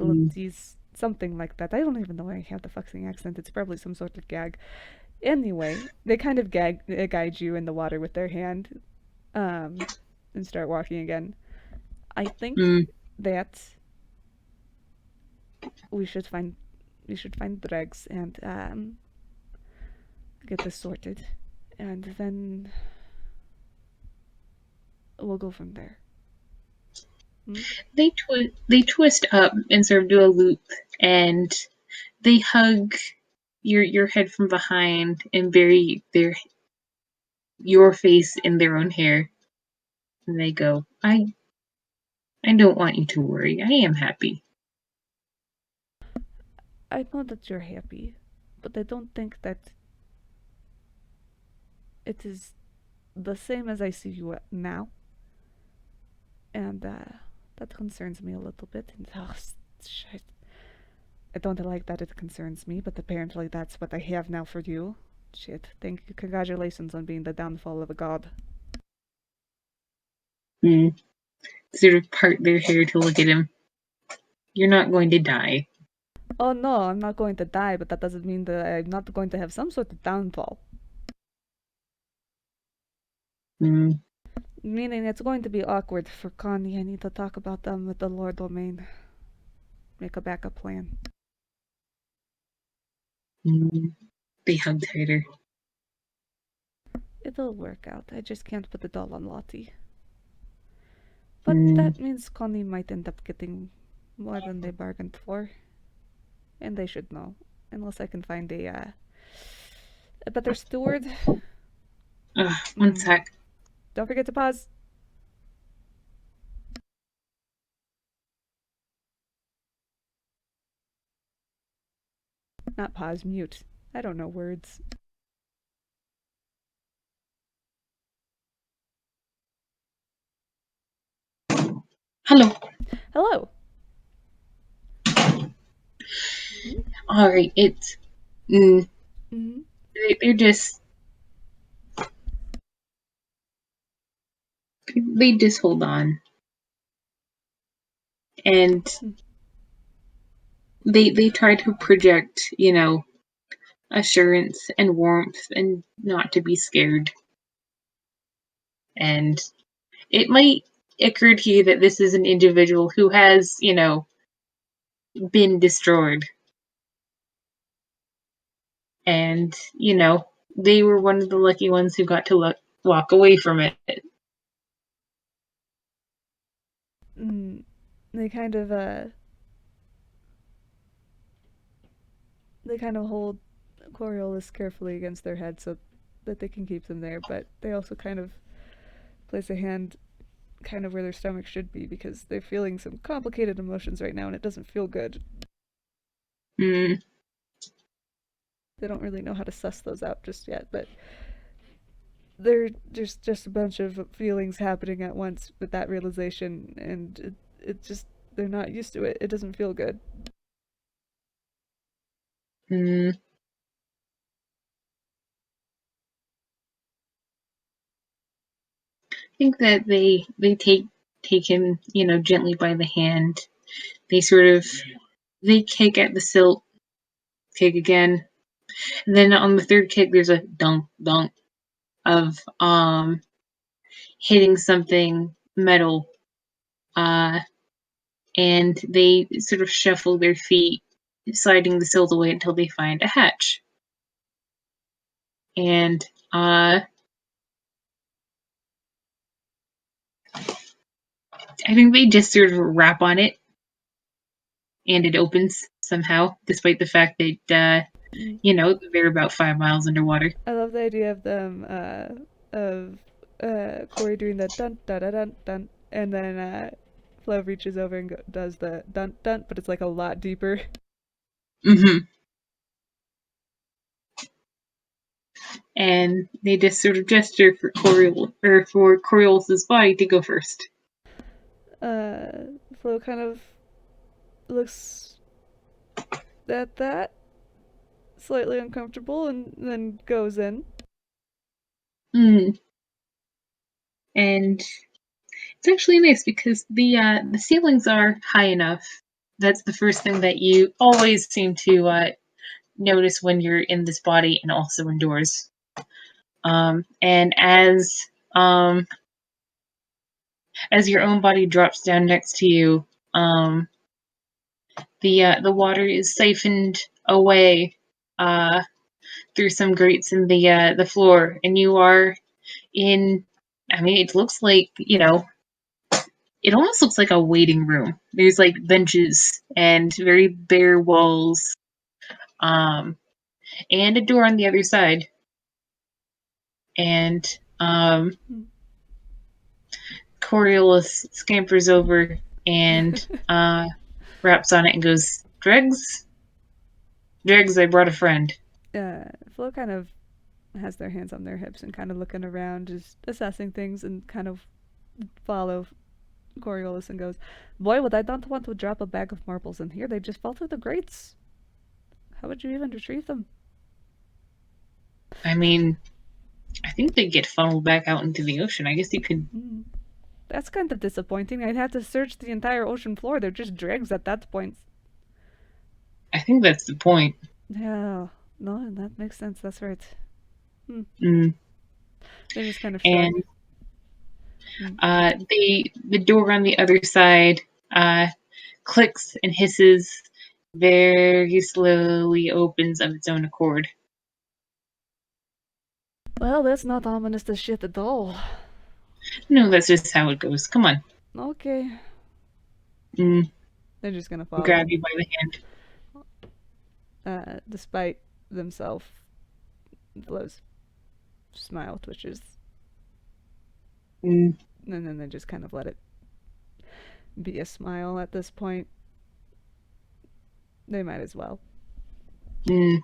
Mm, facsimilities, something like that. I don't even know why I have the fucking accent. It's probably some sort of gag. Anyway, they kind of guide you in the water with their hand, um, and start walking again. I think mm. that we should find we should find Dregs and get this sorted, and then we'll go from there. Hmm? They twist up and sort of do a loop, and they hug your head from behind and bury your face in their own hair. And they go, I don't want you to worry. I am happy. I know that you're happy, but I don't think that it is the same as I see you now, and that concerns me a little bit. And shit, I don't like that it concerns me, but apparently that's what I have now for you. Shit, thank you, congratulations on being the downfall of a god. Mm. Sort of part their hair to look at him. You're not going to die. Oh no, I'm not going to die, but that doesn't mean that I'm not going to have some sort of downfall. Mm, Meaning it's going to be awkward for Coni. I need to talk about them with the Lord Domain. Make a backup plan. mm. They hug tighter. It'll work out. I just can't put it all on Lottie. But Mm, that means Coni might end up getting more than they bargained for. And they should know. Unless I can find a better steward. one Mm. sec. Don't forget to pause. Not pause, mute. I don't know words. Hello. Hello. All right. It's mm, Mm-hmm. they're just they just hold on, and they try to project, assurance and warmth, and not to be scared. And it might occur to you that this is an individual who has, been destroyed, and they were one of the lucky ones who got to walk away from it. Mm. They kind of hold Coriolis carefully against their head so that they can keep them there, but they also kind of place a hand kind of where their stomach should be because they're feeling some complicated emotions right now and it doesn't feel good. Mm, They don't really know how to suss those out just yet, but they're just a bunch of feelings happening at once with that realization, and it just they're not used to it. It doesn't feel good. mm. I think that they take him, gently by the hand. They sort of they kick at the silt, kick again, and then on the third kick, there's a dunk dunk of hitting something metal, uh, and they sort of shuffle their feet, sliding the silt away until they find a hatch, and I think they just sort of rap on it, and it opens somehow, despite the fact that Mm. they're about 5 miles underwater. I love the idea of them of Corey doing the dun dun dun dun dun, and then Flo reaches over and does the dun dun, but it's like a lot deeper. Hmm. And they just sort of gesture for Coriolis's body to go first. Flo kind of looks at that, slightly uncomfortable, and then goes in. Mm. And it's actually nice because the ceilings are high enough. That's the first thing that you always seem to notice when you're in this body and also indoors. And as your own body drops down next to you, um, the water is siphoned away uh, through some grates in the floor, and you are in. I mean, it looks like it almost looks like a waiting room. There's like benches and very bare walls, um, and a door on the other side. And Hmm. Coriolis scampers over and raps on it and goes, "Dregs, Dregs, I brought a friend." Flo kind of has their hands on their hips and kind of looking around, just assessing things, and kind of follow Coriolis and goes, "Boy, would I not want to drop a bag of marbles in here. They just fall through the grates. How would you even retrieve them?" I mean, I think they get funneled back out into the ocean. I guess you could. Mm. That's kind of disappointing. I'd have to search the entire ocean floor. They're just dregs at that point. I think that's the point. Yeah, no, that makes sense. That's right. Hmm. Mm. They just kind of shrug. And Mm. the door on the other side uh, clicks and hisses, very slowly opens of its own accord. Well, that's not ominous as shit at all. No, that's just how it goes. Come on. Okay. Mm. They're just gonna Grab follow, you by the hand. despite themselves. Flo's smile twitches, Mm. and then they just kind of let it be a smile at this point. They might as well. Mm.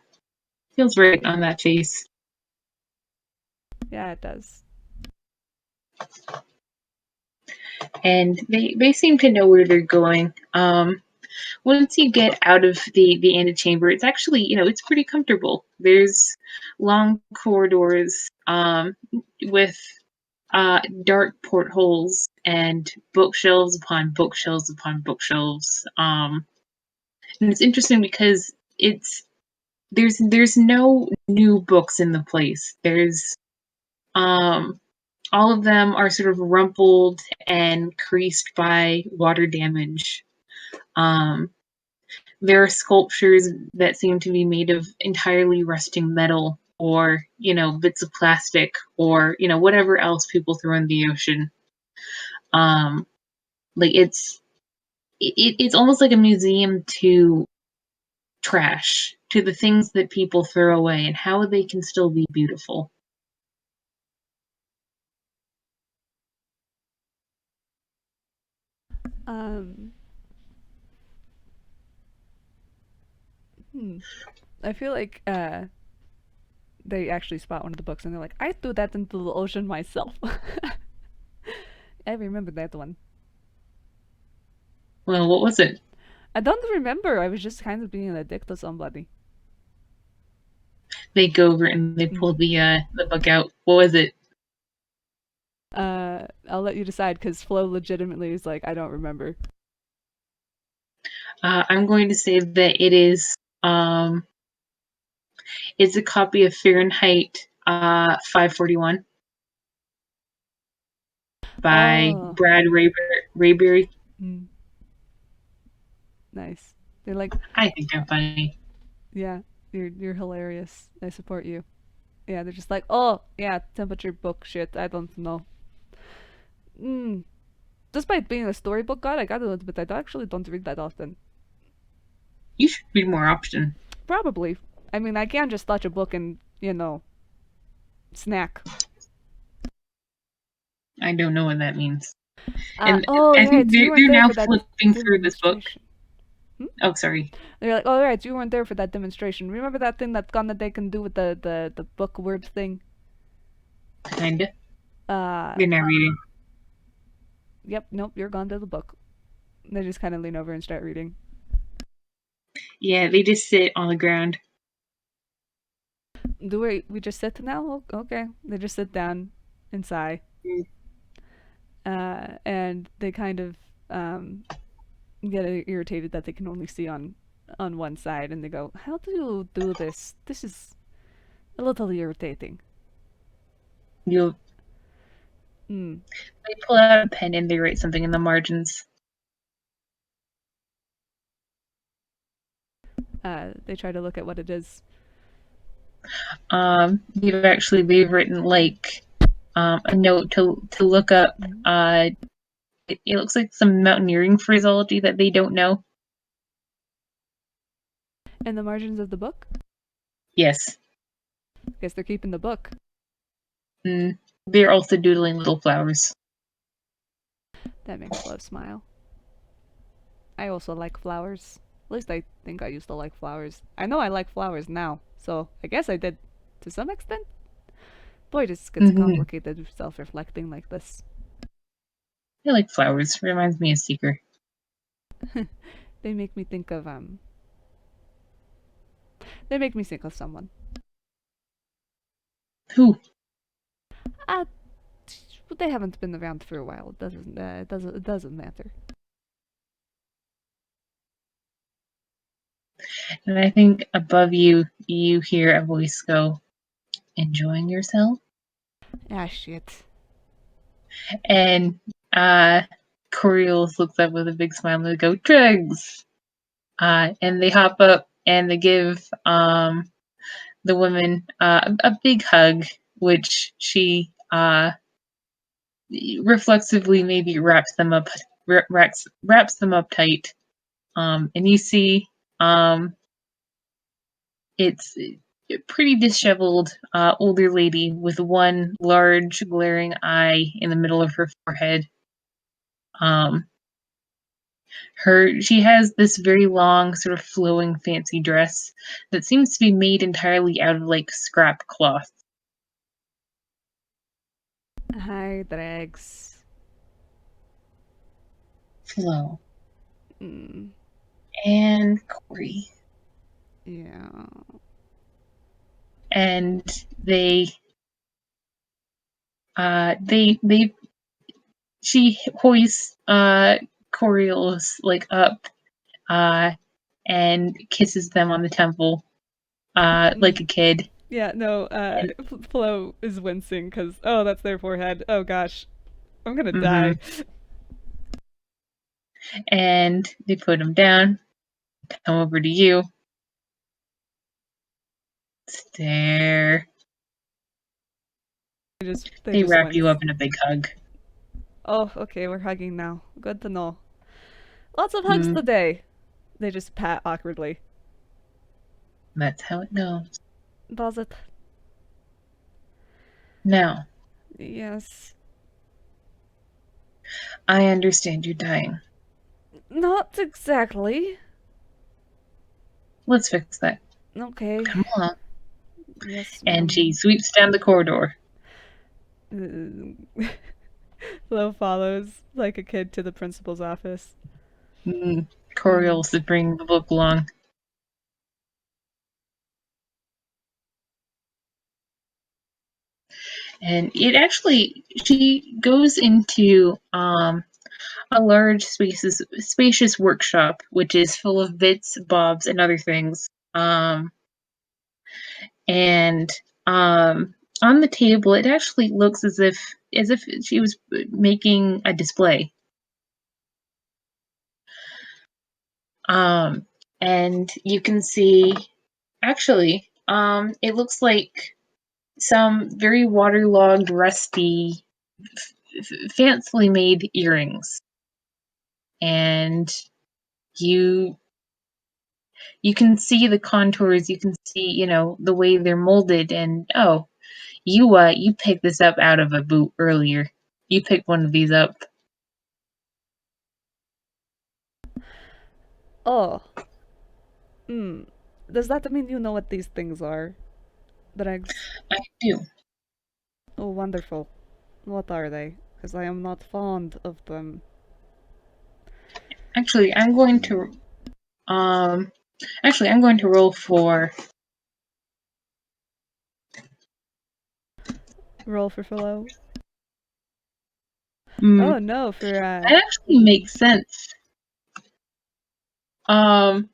Feels right on that face. Yeah, it does. and they seem to know where they're going. Once you get out of the antechamber, it's actually, it's pretty comfortable. There's long corridors with dark portholes and bookshelves upon bookshelves upon bookshelves. And it's interesting because there's no new books in the place. There's all of them are sort of rumpled and creased by water damage. Um, there are sculptures that seem to be made of entirely rusting metal or, bits of plastic or, whatever else people throw in the ocean. Um, like it's almost like a museum to trash, to the things that people throw away and how they can still be beautiful. Um, hmm. I feel like they actually spot one of the books and they're like, I threw that into the ocean myself. I remember that one. Well, what was it? I don't remember. I was just kind of being a dick to somebody. They go over and they Mm. pull the book out. What was it? I'll let you decide because Phlo legitimately is like, I don't remember. I'm going to say that it's a copy of Fahrenheit 541 by Oh, Brad Rayberry. mm, nice. They're like, I think I'm funny. yeah, you're hilarious. I support you. Yeah, they're just like, oh, yeah, temperature book shit. I don't know. Mm. Despite being a storybook god, I gotta admit, I actually don't read that often. You should read more often. Probably. I mean, I can't just touch a book and, snack. I don't know what that means. Uh, And oh, I right, think you they're, weren't they're there now for that flipping through this book. demonstration. Hmm? Oh, sorry. They're like, oh, right, you weren't there for that demonstration. Remember that thing that Coniday can do with the book word thing? Kinda. Uh, They're not reading. yep, nope, you're gone to the book. They just kind of lean over and start reading. Yeah, they just sit on the ground. Do we just sit now? Okay. They just sit down and sigh. Mm. And they kind of get irritated that they can only see on one side, and they go, "How do you do this? This is a little irritating." You Hmm. They pull out a pen and they write something in the margins. They try to look at what it is. They've written like a note to look up. Mm-hmm. It looks like some mountaineering phraseology that they don't know. And the margins of the book. Yes. Guess they're keeping the book. Mm. They're also doodling little flowers. That makes Flo smile. I also like flowers. At least I think I used to like flowers. I know I like flowers now, so I guess I did to some extent. Boy, this gets Mm-hmm. complicated with self-reflecting like this. I like flowers. Reminds me of Seeker. They make me think of They make me think of someone. Who? Uh, they haven't been around for a while. It doesn't matter. And I think above you, you hear a voice go, "Enjoying yourself?" Ah, shit. And Coriolis looks up with a big smile and they go, "Drugs!" And they hop up and they give the woman a big hug, which she reflexively maybe wraps them up tight. And you see it's a pretty disheveled older lady with one large glaring eye in the middle of her forehead. Um, she has this very long, sort of flowing, fancy dress that seems to be made entirely out of like scrap cloth. Hi, Dregs. Phlo, Mm, and Corey. yeah. And they she hoists Coriolis like up uh and kisses them on the temple like a kid. Yeah, no, And Flo is wincing because, oh, that's their forehead. Oh gosh, I'm gonna mhm. die. And they put him down, come over to you, stare. They They just wrap you wince. up in a big hug. Oh, okay, we're hugging now. Good to know. Lots of hugs Mm, today. They just pat awkwardly. that's how it goes. Does it? Now, Yes. I understand you're dying. Not exactly. Let's fix that. Okay. Come along. Yes, And she ma'am. sweeps down the corridor. Flo follows like a kid to the principal's office. Mm. Coriolis is bringing the book along. And it actually, she goes into a large spacious workshop, which is full of bits, bobs, and other things. And on the table, it actually looks as if she was making a display. Um, and you can see, actually, it looks like some very waterlogged, rusty, fancifully made earrings, and you you can see the contours. You can see, the way they're molded. And oh, you picked this up out of a boot earlier. You picked one of these up. Oh. Hmm. Does that mean you know what these things are? Dregs. I do. Oh, wonderful. What are they? Because I am not fond of them. Actually, um I'm going to roll for. Roll for Philo. Mm, Oh no, for that actually makes sense. Um,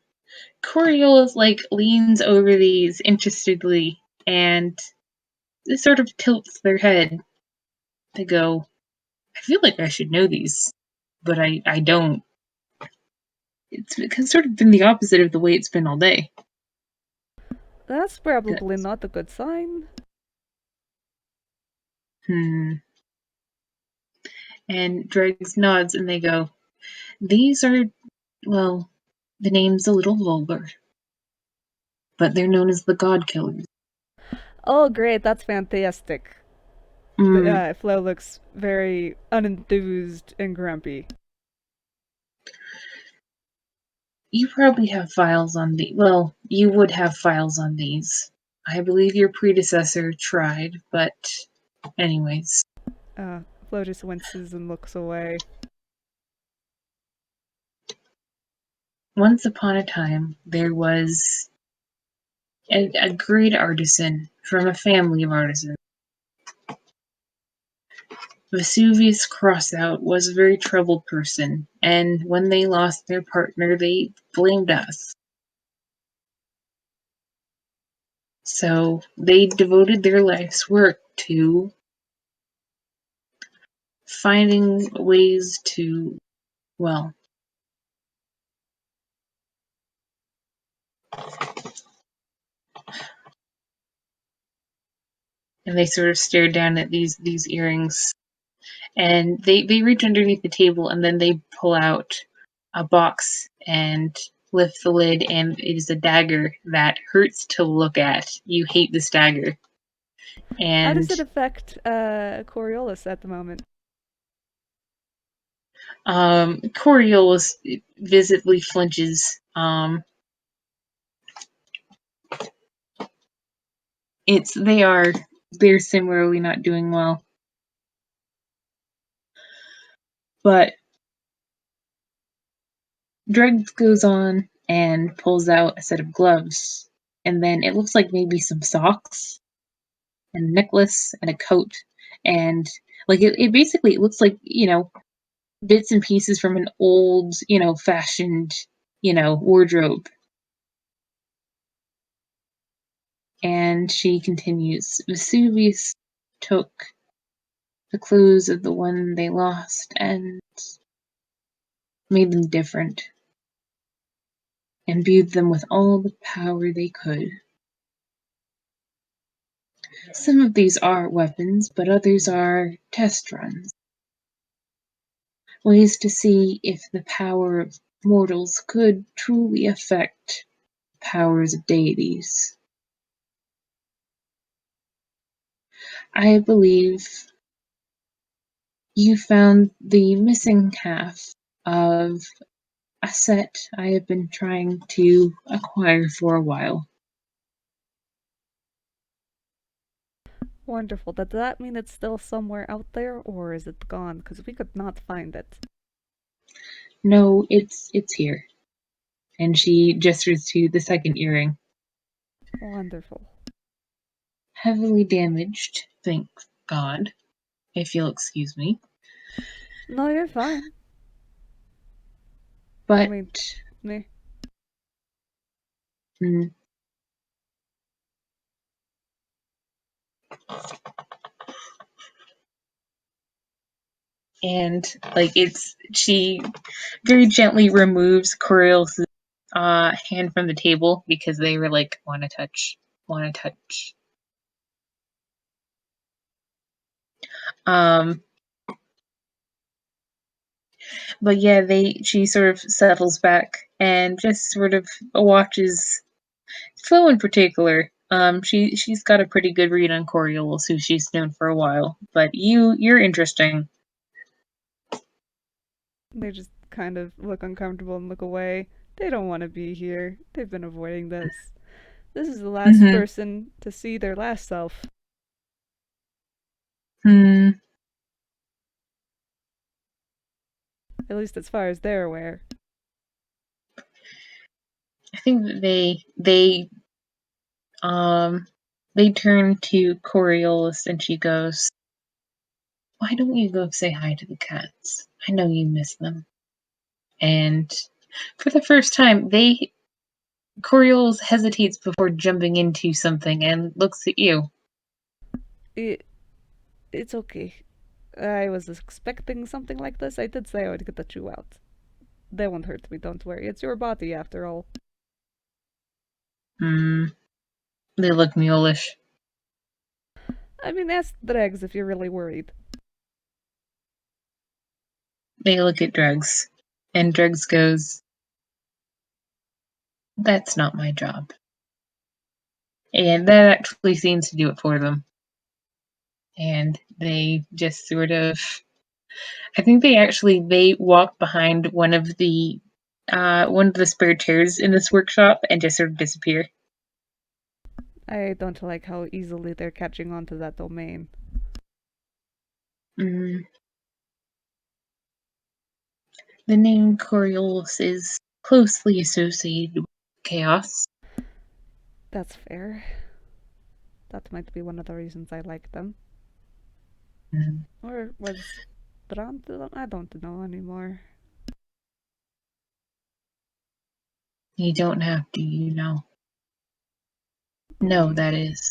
Coriolis like leans over these interestedly and sort of tilts their head to go, I feel like I should know these, but I don't. It's sort of been the opposite of the way it's been all day. That's probably not a good sign. Hmm. And Dregs nods and they go, these are, well, the name's a little vulgar, but they're known as the God Killers. Oh great, that's fantastic. Mm, Flo looks very unenthused and grumpy. you probably have files on the. Well, you would have files on these. I believe your predecessor tried, but anyways. Flo just winces and looks away. Once upon a time, there was a great artisan from a family of artisans. Vesuvius Crossout was a very troubled person, and when they lost their partner, they blamed us. So they devoted their life's work to finding ways to, well, and they sort of stared down at these earrings, and they reach underneath the table, and then they pull out a box and lift the lid, and it is a dagger that hurts to look at. You hate this dagger. How does And it affect Coriolis at the moment? Coriolis visibly flinches. It's they're similarly not doing well. But Dregs goes on and pulls out a set of gloves, and then it looks like maybe some socks and a necklace and a coat, and like it basically it looks like bits and pieces from an old fashioned wardrobe. And she continues, Vesuvius took the clothes of the one they lost and made them different, imbued them with all the power they could. Some of these are weapons, but others are test runs, ways to see if the power of mortals could truly affect the powers of deities. I believe you found the missing half of a set I have been trying to acquire for a while. Wonderful. Does that mean it's still somewhere out there, or is it gone? Because we could not find it. No, it's here. And she gestures to the second earring. Wonderful. Heavily damaged, thank God, if you'll excuse me. No, you're fine. I But mean, me. mm, and like she very gently removes Coriolis' hand from the table because they were like want to touch. Um, but yeah, she sort of settles back and just sort of watches Phlo in particular. She's got a pretty good read on Coriolis, who she's known for a while. But you're interesting. They just kind of look uncomfortable and look away. They don't want to be here. They've been avoiding this. This is the last Mm-hmm. person to see their last self. Hmm. At least as far as they're aware. I think that they turn to Coriolis and she goes, "Why don't you go say hi to the cats? I know you miss them." And for the first time, Coriolis hesitates before jumping into something and looks at you. It, it's okay. I was expecting something like this. I did say I would get the chew out. They won't hurt me, don't worry. It's your body, after all. Hmm. They look mulish. I mean, ask Dregs if you're really worried. They look at Dregs, and Dregs goes, "That's not my job." And that actually seems to do it for them. And they just sort of, I think they walk behind one of the spare chairs in this workshop and just sort of disappear. I don't like how easily they're catching on to that domain. Mm. The name Coriolis is closely associated with chaos. That's fair. That might be one of the reasons I like them. Mm. Or was drawn to them? I don't know anymore. You don't have to, No, that is.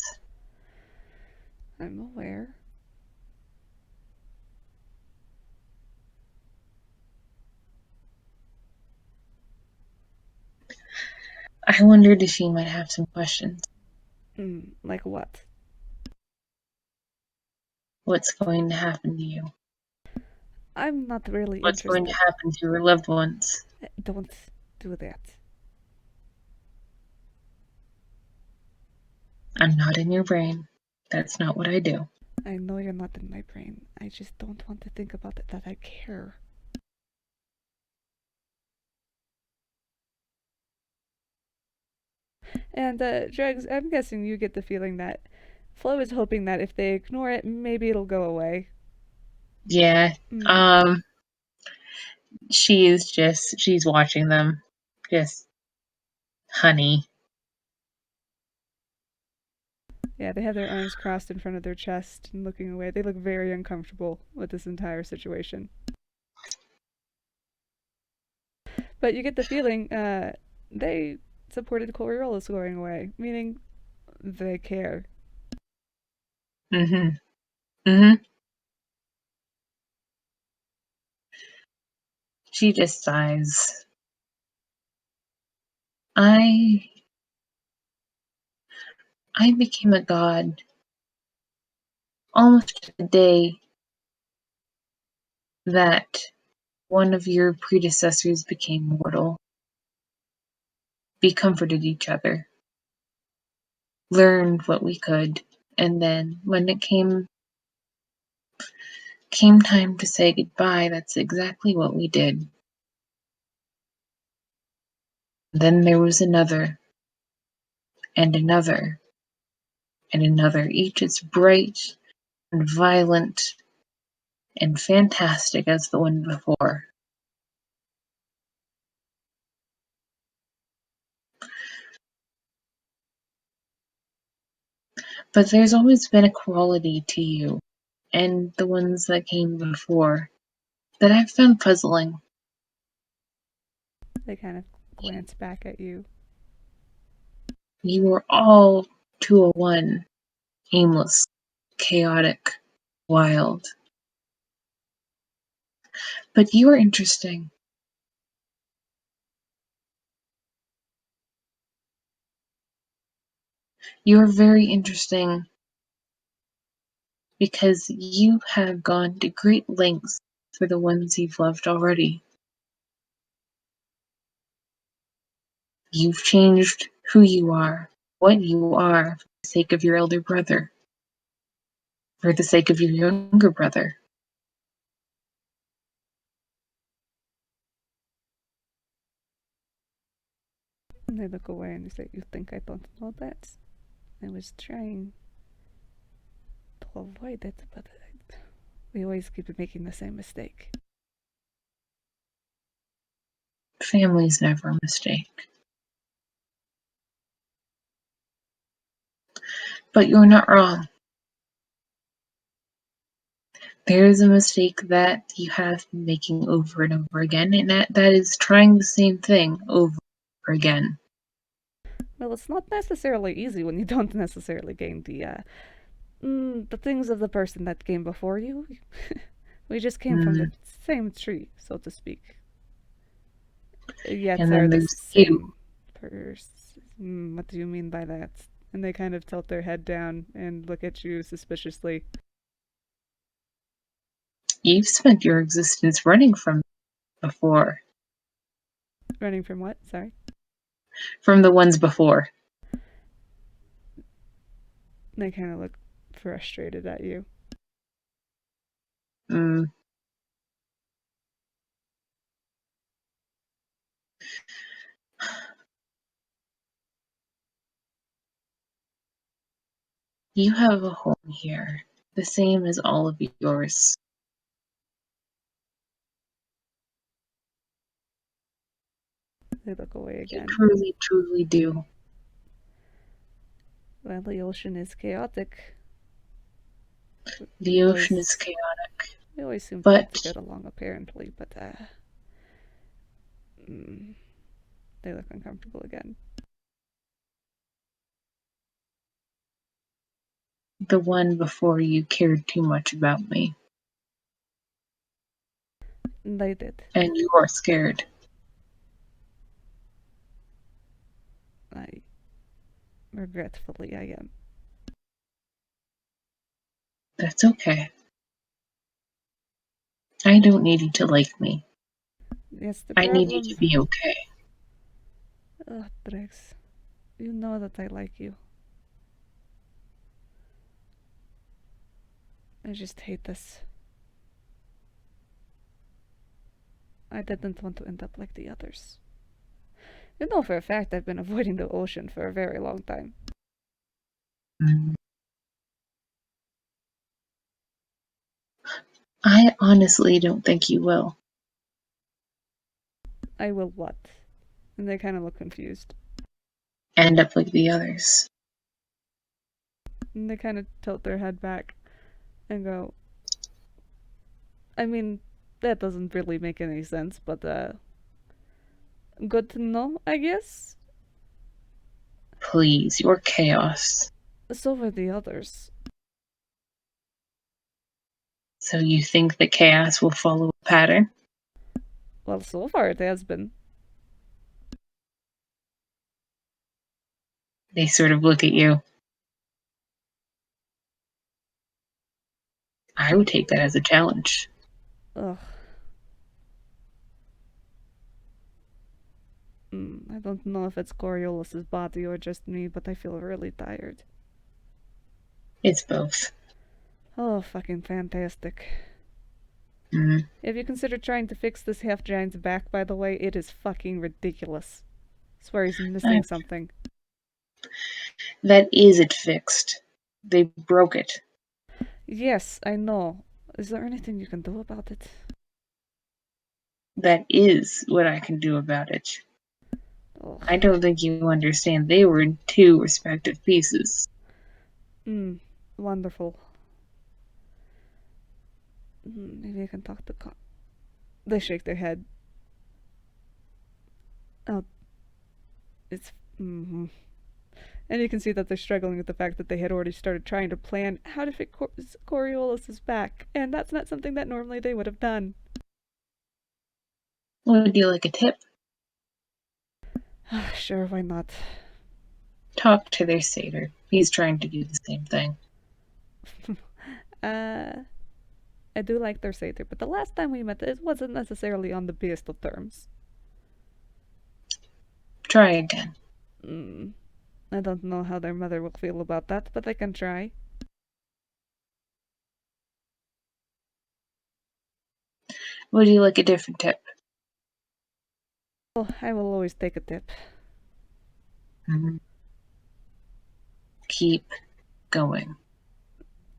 I'm aware. I wondered if she might have some questions. Like what? What's going to happen to you? I'm not really What's going to interested. happen to your loved ones? Don't do that. I'm not in your brain. That's not what I do. I know you're not in my brain. I just don't want to think about it that I care. And, Dregs, I'm guessing you get the feeling that Flo is hoping that if they ignore it, maybe it'll go away. Yeah. Mm. Um she's watching them. Just, honey. Yeah, they have their arms crossed in front of their chest and looking away. They look very uncomfortable with this entire situation. But you get the feeling they supported Coriolis going away, meaning they care. Mm-hmm. Mm-hmm. She just sighs. I I became a god almost the day that one of your predecessors became mortal. We comforted each other, learned what we could, and then when it came time to say goodbye, that's exactly what we did. Then there was another, and another, and another, each as bright and violent and fantastic as the one before. But there's always been a quality to you and the ones that came before that I've found puzzling. They kind of glance back at you. You were all 201, aimless, chaotic, wild. But you are interesting. You are very interesting because you have gone to great lengths for the ones you've loved already. You've changed who you are, what you are, for the sake of your elder brother, for the sake of your younger brother. And they look away and they say, "You think I don't know that? I was trying to avoid it, but we always keep making the same mistake." Family's never a mistake. But you're not wrong. There is a mistake that you have been making over and over again, and that is trying the same thing over and over again. Well, it's not necessarily easy when you don't necessarily gain the things of the person that came before you. We just came from the Mm. same tree, so to speak. Yet And are then the there's you. same person. What do you mean by that? And they kind of tilt their head down and look at you suspiciously. You've spent your existence running from before, Running from what? Sorry. from the ones before. They kind of look frustrated at you. Mm. You have a home here, the same as all of yours. They look away You again. truly, truly do. Well, the ocean is chaotic. The We ocean is always chaotic, we always seem to but get along apparently, but mm, they look uncomfortable again. the one before you cared too much about me, They did. and you are scared. I regretfully I am. That's okay. I don't need you to like me. Yes, the I need you to problem. be okay. Oh, Drex, you know that I like you. I just hate this. I didn't want to end up like the others. You know for a fact I've been avoiding the ocean for a very long time. Mm. I honestly don't think you will. I will what? And they kind of look confused. End up like the others. And they kind of tilt their head back and go, I mean, that doesn't really make any sense, but good to know, I guess. Please, you're chaos. So were the others. So you think that chaos will follow a pattern? Well, so far it has been. They sort of look at you. I would take that as a challenge. Ugh. I don't know if it's Coriolis' body or just me, but I feel really tired. It's both. Oh, fucking fantastic. Mm. If you consider trying to fix this half-giant's back, by the way, it is fucking ridiculous. I swear he's missing something. That is it fixed. They broke it. Yes, I know. Is there anything you can do about it? That is what I can do about it. Ugh. I don't think you understand. They were in two respective pieces. Wonderful. Maybe I can talk to They shake their head. Oh, it's... And you can see that they're struggling with the fact that they had already started trying to plan how to fix Coriolis' back, and that's not something that normally they would have done. Would you like a tip? Sure, why not? Talk to their satyr. He's trying to do the same thing. I do like their satyr, but the last time we met, it wasn't necessarily on the best of terms. Try again. I don't know how their mother will feel about that, but I can try. Would you like a different tip? Oh, I will always take a tip. Mm-hmm. Keep going.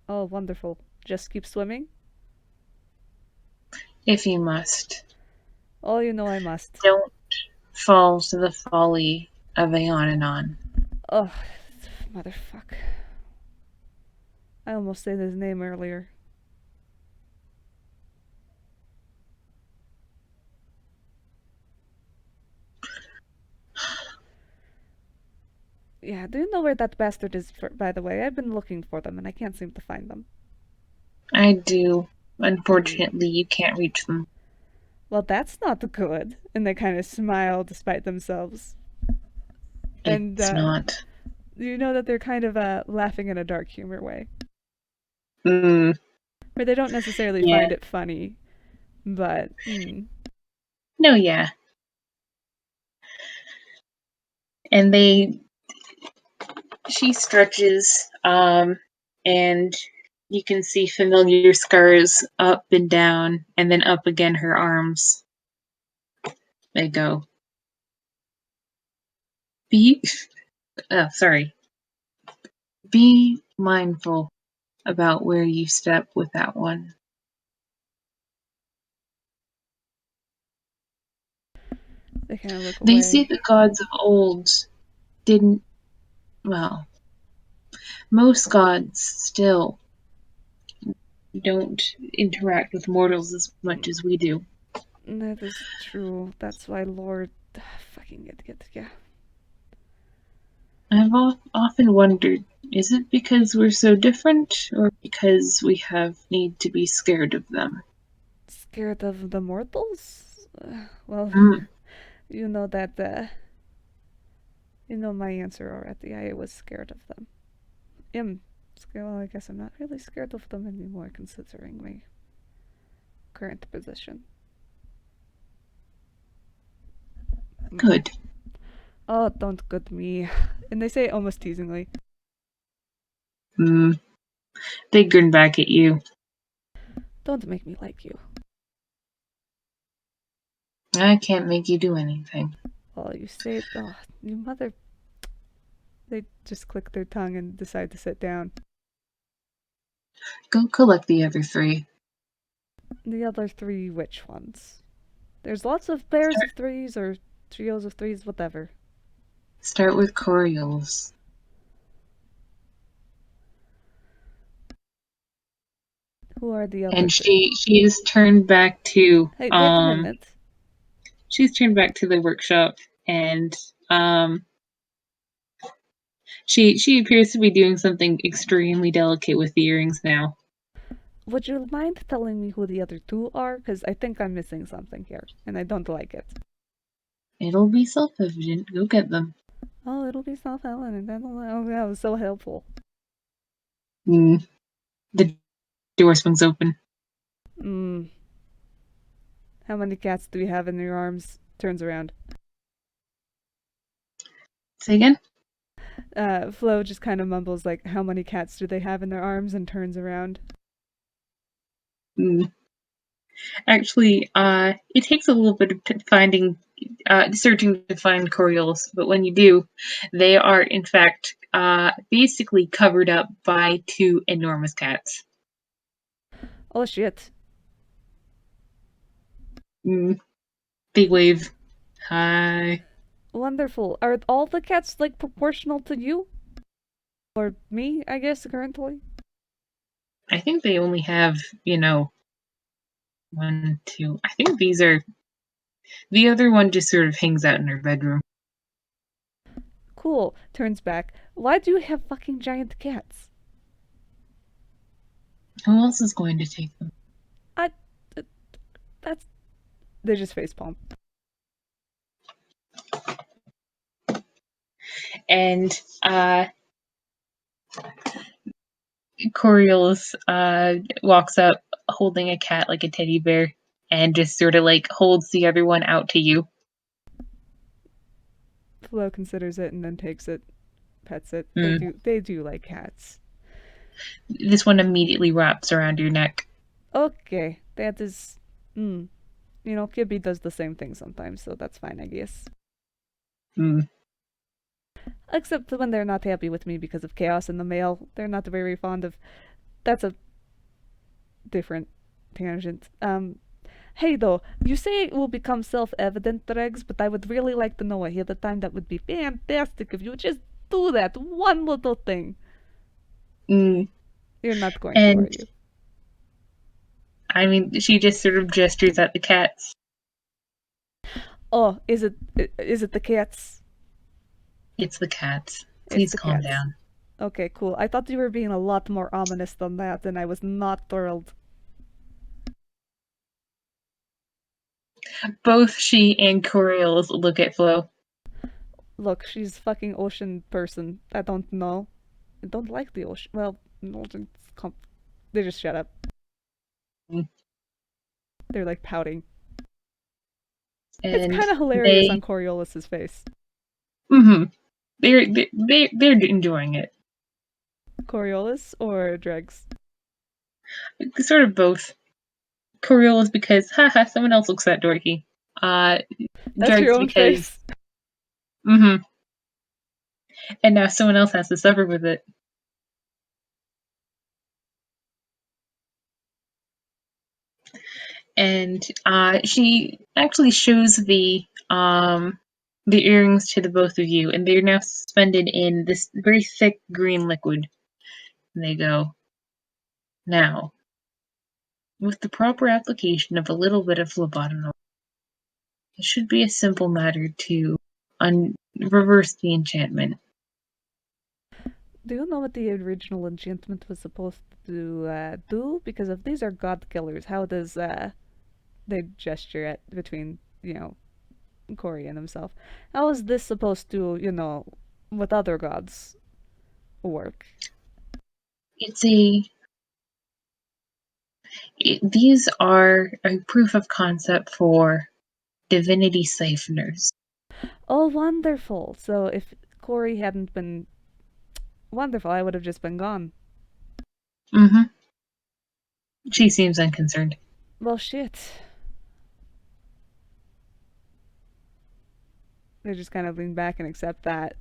Oh, wonderful. Just keep swimming? If you must. Oh, you know I must. Don't fall to the folly of Aeonanon. Oh, motherfuck. I almost said his name earlier. Yeah, do you know where that bastard is, by the way? I've been looking for them and I can't seem to find them. I do. Unfortunately, you can't reach them. Well, that's not good. And they kind of smile despite themselves. And It's not. you know that they're kind of laughing in a dark humor way. Mm, Where they don't necessarily yeah. find it funny, but... No, yeah. And she stretches, and you can see familiar scars up and down, and then up again her arms. They go. Sorry. Be mindful about where you step with that one. They kind of look away. They say the gods of old didn't, well, most gods still don't interact with mortals as much as we do. That is true. That's why Lord... fucking idiot, yeah. I've often wondered, is it because we're so different, or because we have need to be scared of them? Scared of the mortals? Well, you know that, you know my answer already. I was scared of them. Well, I guess I'm not really scared of them anymore, considering my current position. Good. Oh, don't good me. And they say it almost teasingly. They grin back at you. Don't make me like you. I can't make you do anything. Oh, you say it. Oh, you mother. They just click their tongue and decide to sit down. Go collect the other three. The other three, which ones? There's lots of pairs of threes or trios of threes, whatever. Start with Coriolis. Who are the other And two? she's turned back to Hey, wait a minute. she's turned back to the workshop, and she appears to be doing something extremely delicate with the earrings now. Would you mind telling me who the other two are? Because I think I'm missing something here, and I don't like it. It'll be self-evident. Go get them. Oh, it'll be self-evident. Oh, that was so helpful. The door swings open. Hmm. How many cats do we have in your arms? Turns around. Say again? Phlo just kind of mumbles like, how many cats do they have in their arms? And turns around. Actually, it takes a little bit of searching to find Coriolis, but when you do, they are in fact basically covered up by two enormous cats. Oh shit. They wave. Hi. Wonderful. Are all the cats like proportional to you? Or me, I guess, currently? I think they only have, one, two. I think these are. The other one just sort of hangs out in her bedroom. Cool. Turns back. Why do you have fucking giant cats? Who else is going to take them? I. That's. They just facepalm. And Coriolis walks up holding a cat like a teddy bear and just sort of like holds the other one out to you. Phlo considers it and then takes it, pets it. Mm. They do like cats. This one immediately wraps around your neck. Okay, that is. You know, Gibby does the same thing sometimes, so that's fine, I guess. Mm. Except when they're not happy with me because of chaos in the mail. They're not very fond of. That's a different tangent. Hey though, you say it will become self-evident, Dregs, but I would really like to know ahead of time. That would be fantastic if you would just do that one little thing. Mm. You're not going to, are And you? I mean, she just sort of gestures at the cats. Oh, is it the cats? It's the cats. It's Please the calm cats. down. Okay, cool. I thought you were being a lot more ominous than that, and I was not thrilled. Both she and Coriolis look at Flo. Look, she's fucking ocean person. I don't know. I don't like the ocean. Well, no, they just shut up. Mm. They're like pouting. It's And kind of hilarious on they, Coriolis's face. mm-hmm, they're enjoying it. Coriolis or Dregs? Sort of both. Coriolis because, haha, someone else looks that dorky. That's your Drugs own because, face. mm-hmm, and now someone else has to suffer with it. And she actually shows the earrings to the both of you, and they're now suspended in this very thick green liquid. And they go, now, with the proper application of a little bit of phlebotomum, it should be a simple matter to reverse the enchantment. Do you know what the original enchantment was supposed to do? Because if these are god killers, how does they gesture at between Corey and himself? How is this supposed to with other gods work? It's these are a proof of concept for divinity siphoners. Oh, wonderful! So if Corey hadn't been wonderful, I would have just been gone. Mm-hmm. She seems unconcerned. Well, shit. They just kind of lean back and accept that.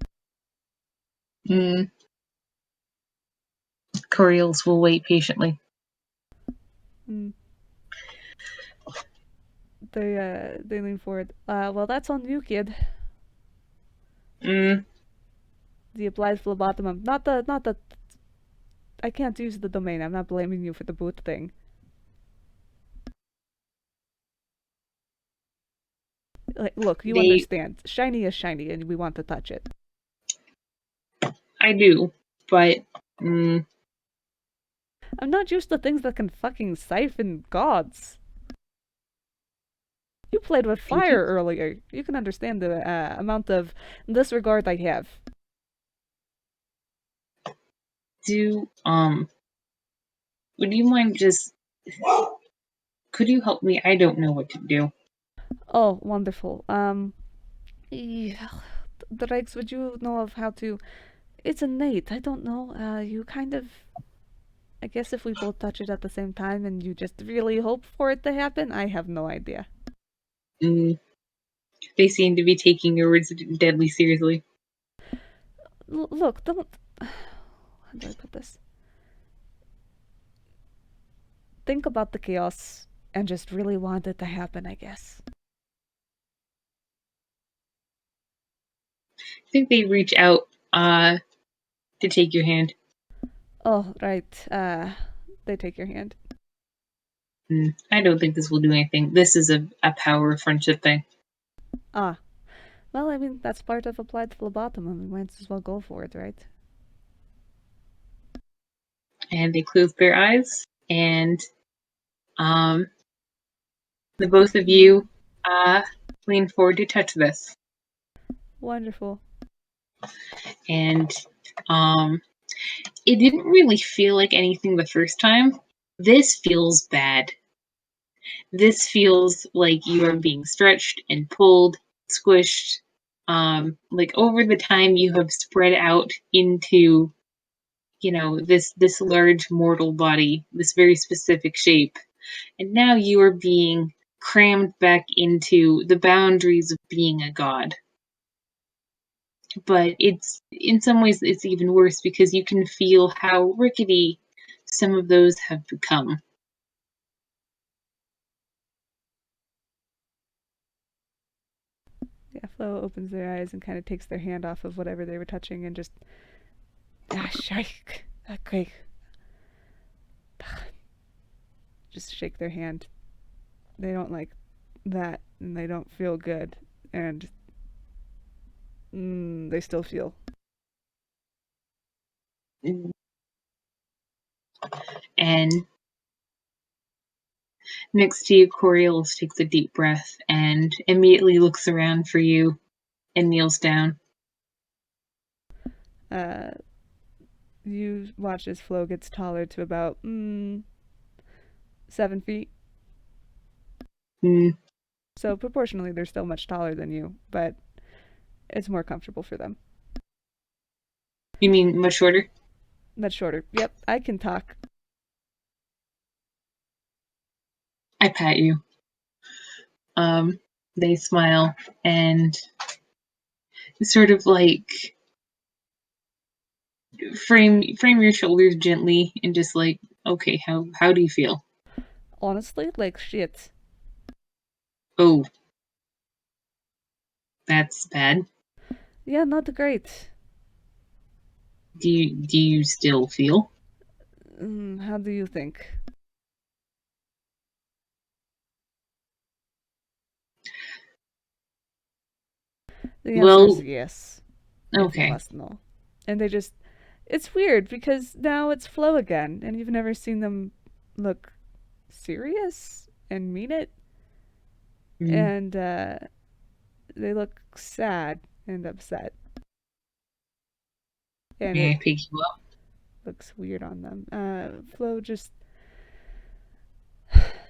Mm. Coriolis will wait patiently. Mm. They lean forward. Well, that's on you, kid. Mm, The applied phlebotomum. Not the. I can't use the domain. I'm not blaming you for the boot thing. Like, look, you they, understand. Shiny is shiny, and we want to touch it. I do, but mm, I'm not used to things that can fucking siphon gods. You played with thank you. fire earlier. You can understand the amount of disregard I have. Do would you mind just could you help me? I don't know what to do. Oh, wonderful. Yeah, Drex, would you know of how to? It's innate. I don't know. You kind of. I guess if we both touch it at the same time and you just really hope for it to happen, I have no idea. Mm, they seem to be taking your words deadly seriously. Look, don't. How do I put this? Think about the chaos and just really want it to happen, I guess. I think they reach out to take your hand. Oh, right. They take your hand. I don't think this will do anything. This is a power friendship thing. Ah, well, I mean, that's part of applied phlebotomum. We might as well go for it, right? And they close their eyes, and um, the both of you lean forward to touch this. Wonderful. And um, it didn't really feel like anything the first time. This feels bad. This feels like you are being stretched and pulled, squished. Like over the time you have spread out into, this large mortal body, this very specific shape, and now you are being crammed back into the boundaries of being a god. But it's in some ways it's even worse because you can feel how rickety some of those have become. Yeah, Flo opens their eyes and kind of takes their hand off of whatever they were touching and just. Ah, shake. Okay. Just shake their hand. They don't like that and they don't feel good. And they still feel. And next to you, Coriolis takes a deep breath and immediately looks around for you and kneels down. Uh, you watch as Flo gets taller to about 7 feet. Mm, So proportionally, they're still much taller than you, but it's more comfortable for them. you mean much shorter? Much shorter. Yep, I can talk. I pat you. They smile and sort of like frame your shoulders gently and just like, okay, how do you feel? Honestly, like shit. Oh, that's bad. Yeah, not great. Do you still feel? How do you think? The answer is Well, yes, if you okay. must know. And they just. It's weird because now it's Flo again, and you've never seen them look serious and mean it. Mm, And they look sad and upset. And may it I pick you up? looks weird on them. Flo just.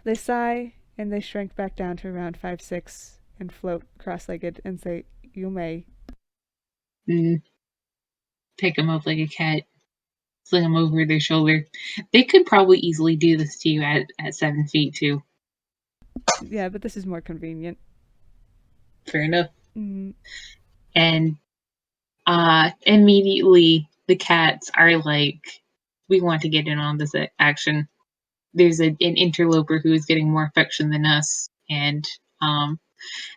They sigh and they shrink back down to around 5'6" and float cross legged and say, You may. Mm, pick them up like a cat, sling them over their shoulder. They could probably easily do this to you at 7 feet too. Yeah, but this is more convenient. Fair enough. Mm, And immediately the cats are like, we want to get in on this action. There's an interloper who is getting more affection than us, and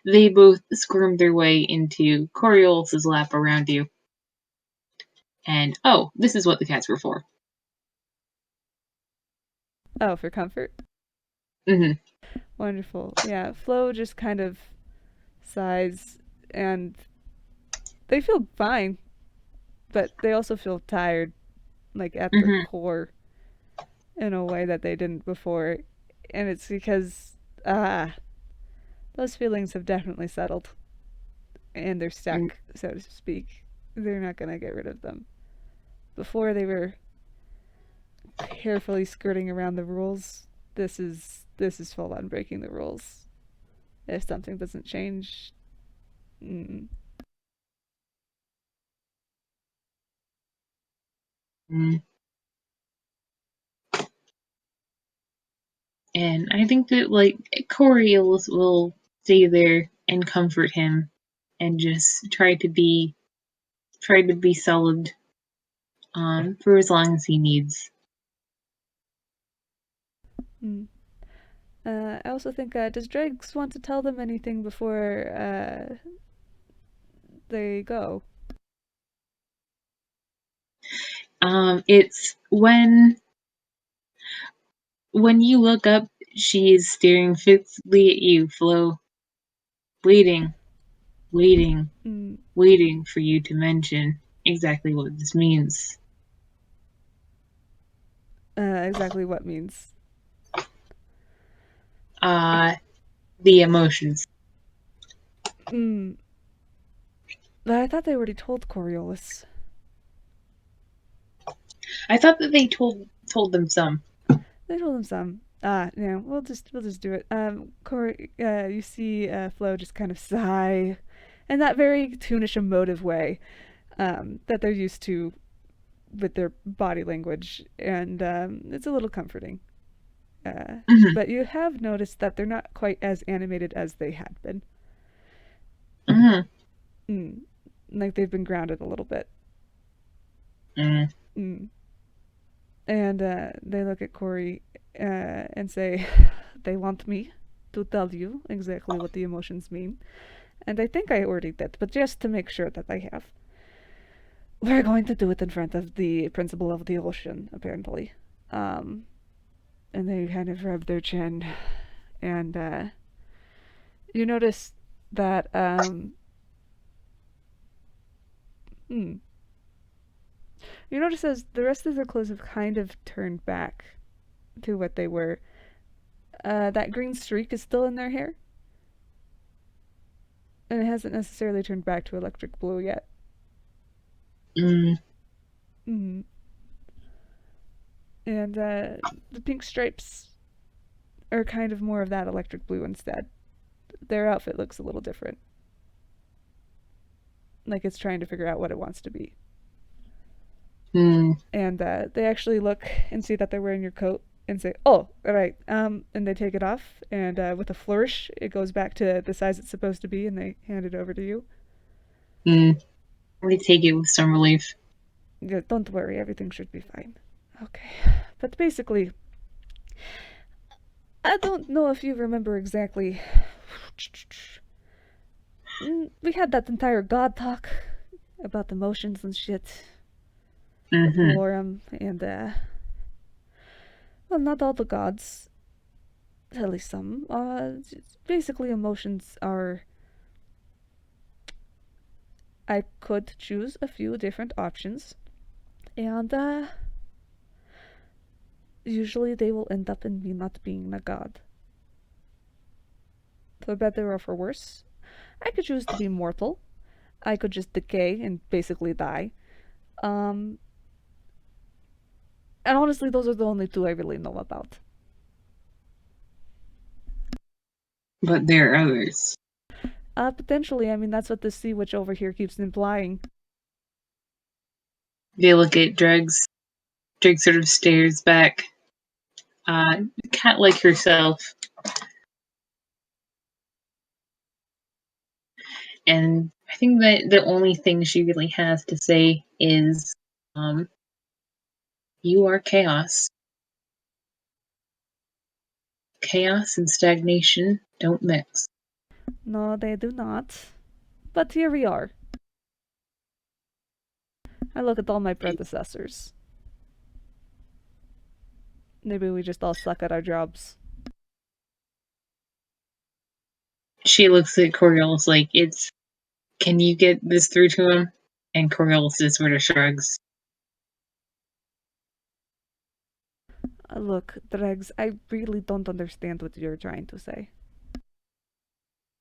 They both squirm their way into Coriolis' lap around you. And, oh, this is what the cats were for. Oh, for comfort? Mm-hmm. Wonderful. Yeah, Phlo just kind of sighs, and they feel fine, but they also feel tired, like at the Mm-hmm. core, in a way that they didn't before. And it's because, those feelings have definitely settled, and they're stuck, so to speak. They're not gonna get rid of them. Before they were carefully skirting around the rules. This is full on breaking the rules. If something doesn't change, mm, Mm-hmm. And I think that, like, Coriolis will stay there and comfort him and just try to be solid for as long as he needs. mm. I also think, does Dregs want to tell them anything before they go? It's when you look up, she is staring fixedly at you, Flo, waiting, waiting, Mm, waiting for you to mention exactly what this means. exactly what means. Uh, the emotions. Mm, but I thought they already told Coriolis. I thought that they told them some. They told him some. Yeah, we'll just do it. Corey, you see, Flo just kind of sigh, in that very Toonish emotive way, that they're used to with their body language, and it's a little comforting. Mm-hmm. But you have noticed that they're not quite as animated as they had been. Mm-hmm. Mm, like they've been grounded a little bit. Mm-hmm. Mm. And they look at Corey and say, they want me to tell you exactly what the emotions mean. And I think I already did, but just to make sure that I have. We're going to do it in front of the principal of the ocean, apparently. Um, and they kind of rub their chin, and you notice that hmm, you notice as the rest of their clothes have kind of turned back to what they were. That green streak is still in their hair, and it hasn't necessarily turned back to electric blue yet. Mm-hmm. Mm. And the pink stripes are kind of more of that electric blue instead. Their outfit looks a little different, like it's trying to figure out what it wants to be. Mm-hmm. And they actually look and see that they're wearing your coat and say, "Oh, all right." And they take it off, and with a flourish, it goes back to the size it's supposed to be, and they hand it over to you. I'm gonna take it with some relief. Yeah, don't worry, everything should be fine. Okay, but basically, I don't know if you remember exactly. We had that entire God talk about emotions and shit, Mm-hmm. Valorum, and well, not all the gods, at least some. Basically, emotions are. I could choose a few different options, and usually they will end up in me not being a god. For better or for worse, I could choose to be mortal. I could just decay and basically die. Um, and honestly, those are the only two I really know about. But there are others. Potentially, I mean, that's what the sea witch over here keeps implying. They look at Dregs. Dregs sort of stares back. Cat like herself. And I think that the only thing she really has to say is, um, you are chaos. Chaos and stagnation don't mix. No, they do not. But here we are. I look at all my predecessors. Maybe we just all suck at our jobs. She looks at Coriolis like, can you get this through to him? And Coriolis just sort of shrugs. Look, Dregs, I really don't understand what you're trying to say.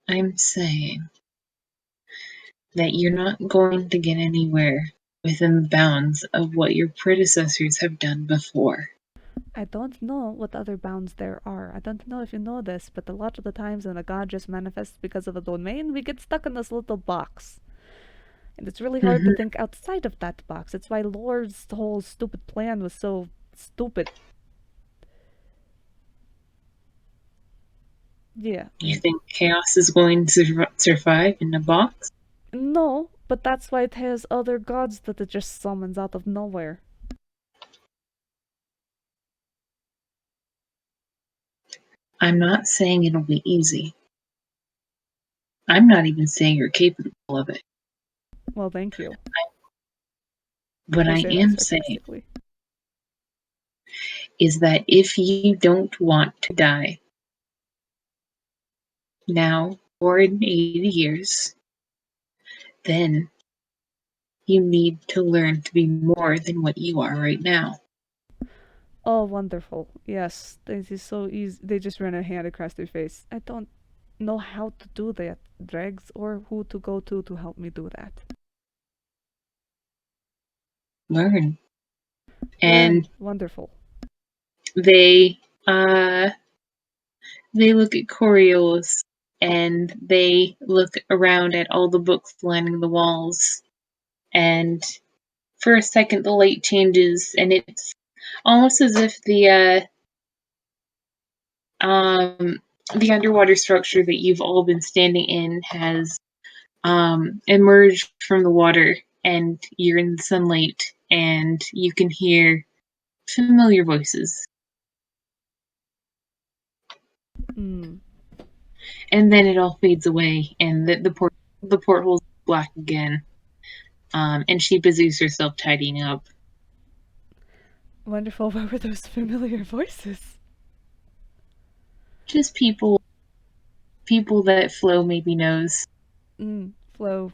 I'm saying that you're not going to get anywhere within the bounds of what your predecessors have done before. I don't know what other bounds there are. I don't know if you know this, but a lot of the times when a god just manifests because of a domain, we get stuck in this little box. And it's really hard to think outside of that box. It's why Lord's whole stupid plan was so stupid. Yeah. You think chaos is going to survive in a box? No, but that's why it has other gods that it just summons out of nowhere. I'm not saying it'll be easy. I'm not even saying you're capable of it. Well, thank you. What I say that am saying sarcastically. is that if you don't want to die now or in 80 years, then you need to learn to be more than what you are right now. Oh, wonderful. Yes, this is so easy. They just ran a hand across their face. I don't know how to do that, Dregs, or who to go to help me do that. Learn. Learn. And Wonderful. they look at Coriolis and they look around at all the books lining the walls. And for a second, the light changes, and it's almost as if the underwater structure that you've all been standing in has emerged from the water, and you're in the sunlight, and you can hear familiar voices. Mm. And then it all fades away, and the porthole's black again. And she busies herself tidying up. Wonderful. What were those familiar voices? Just people that Phlo maybe knows. Phlo.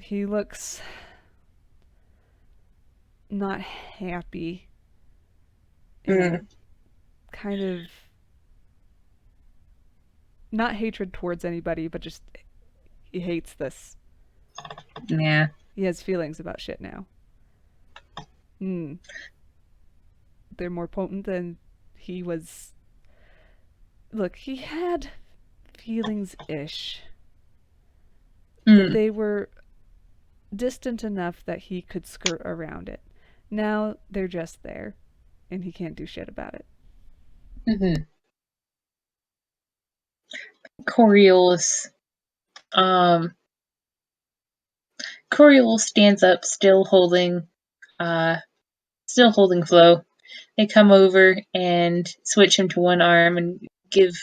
He looks not happy. And kind of not hatred towards anybody, but just he hates this. Yeah. He has feelings about shit now. They're more potent than he was. Look, he had feelings-ish. But they were distant enough that he could skirt around it. Now they're just there, and he can't do shit about it. Coriolis stands up, still holding Phlo. They come over and switch him to one arm and give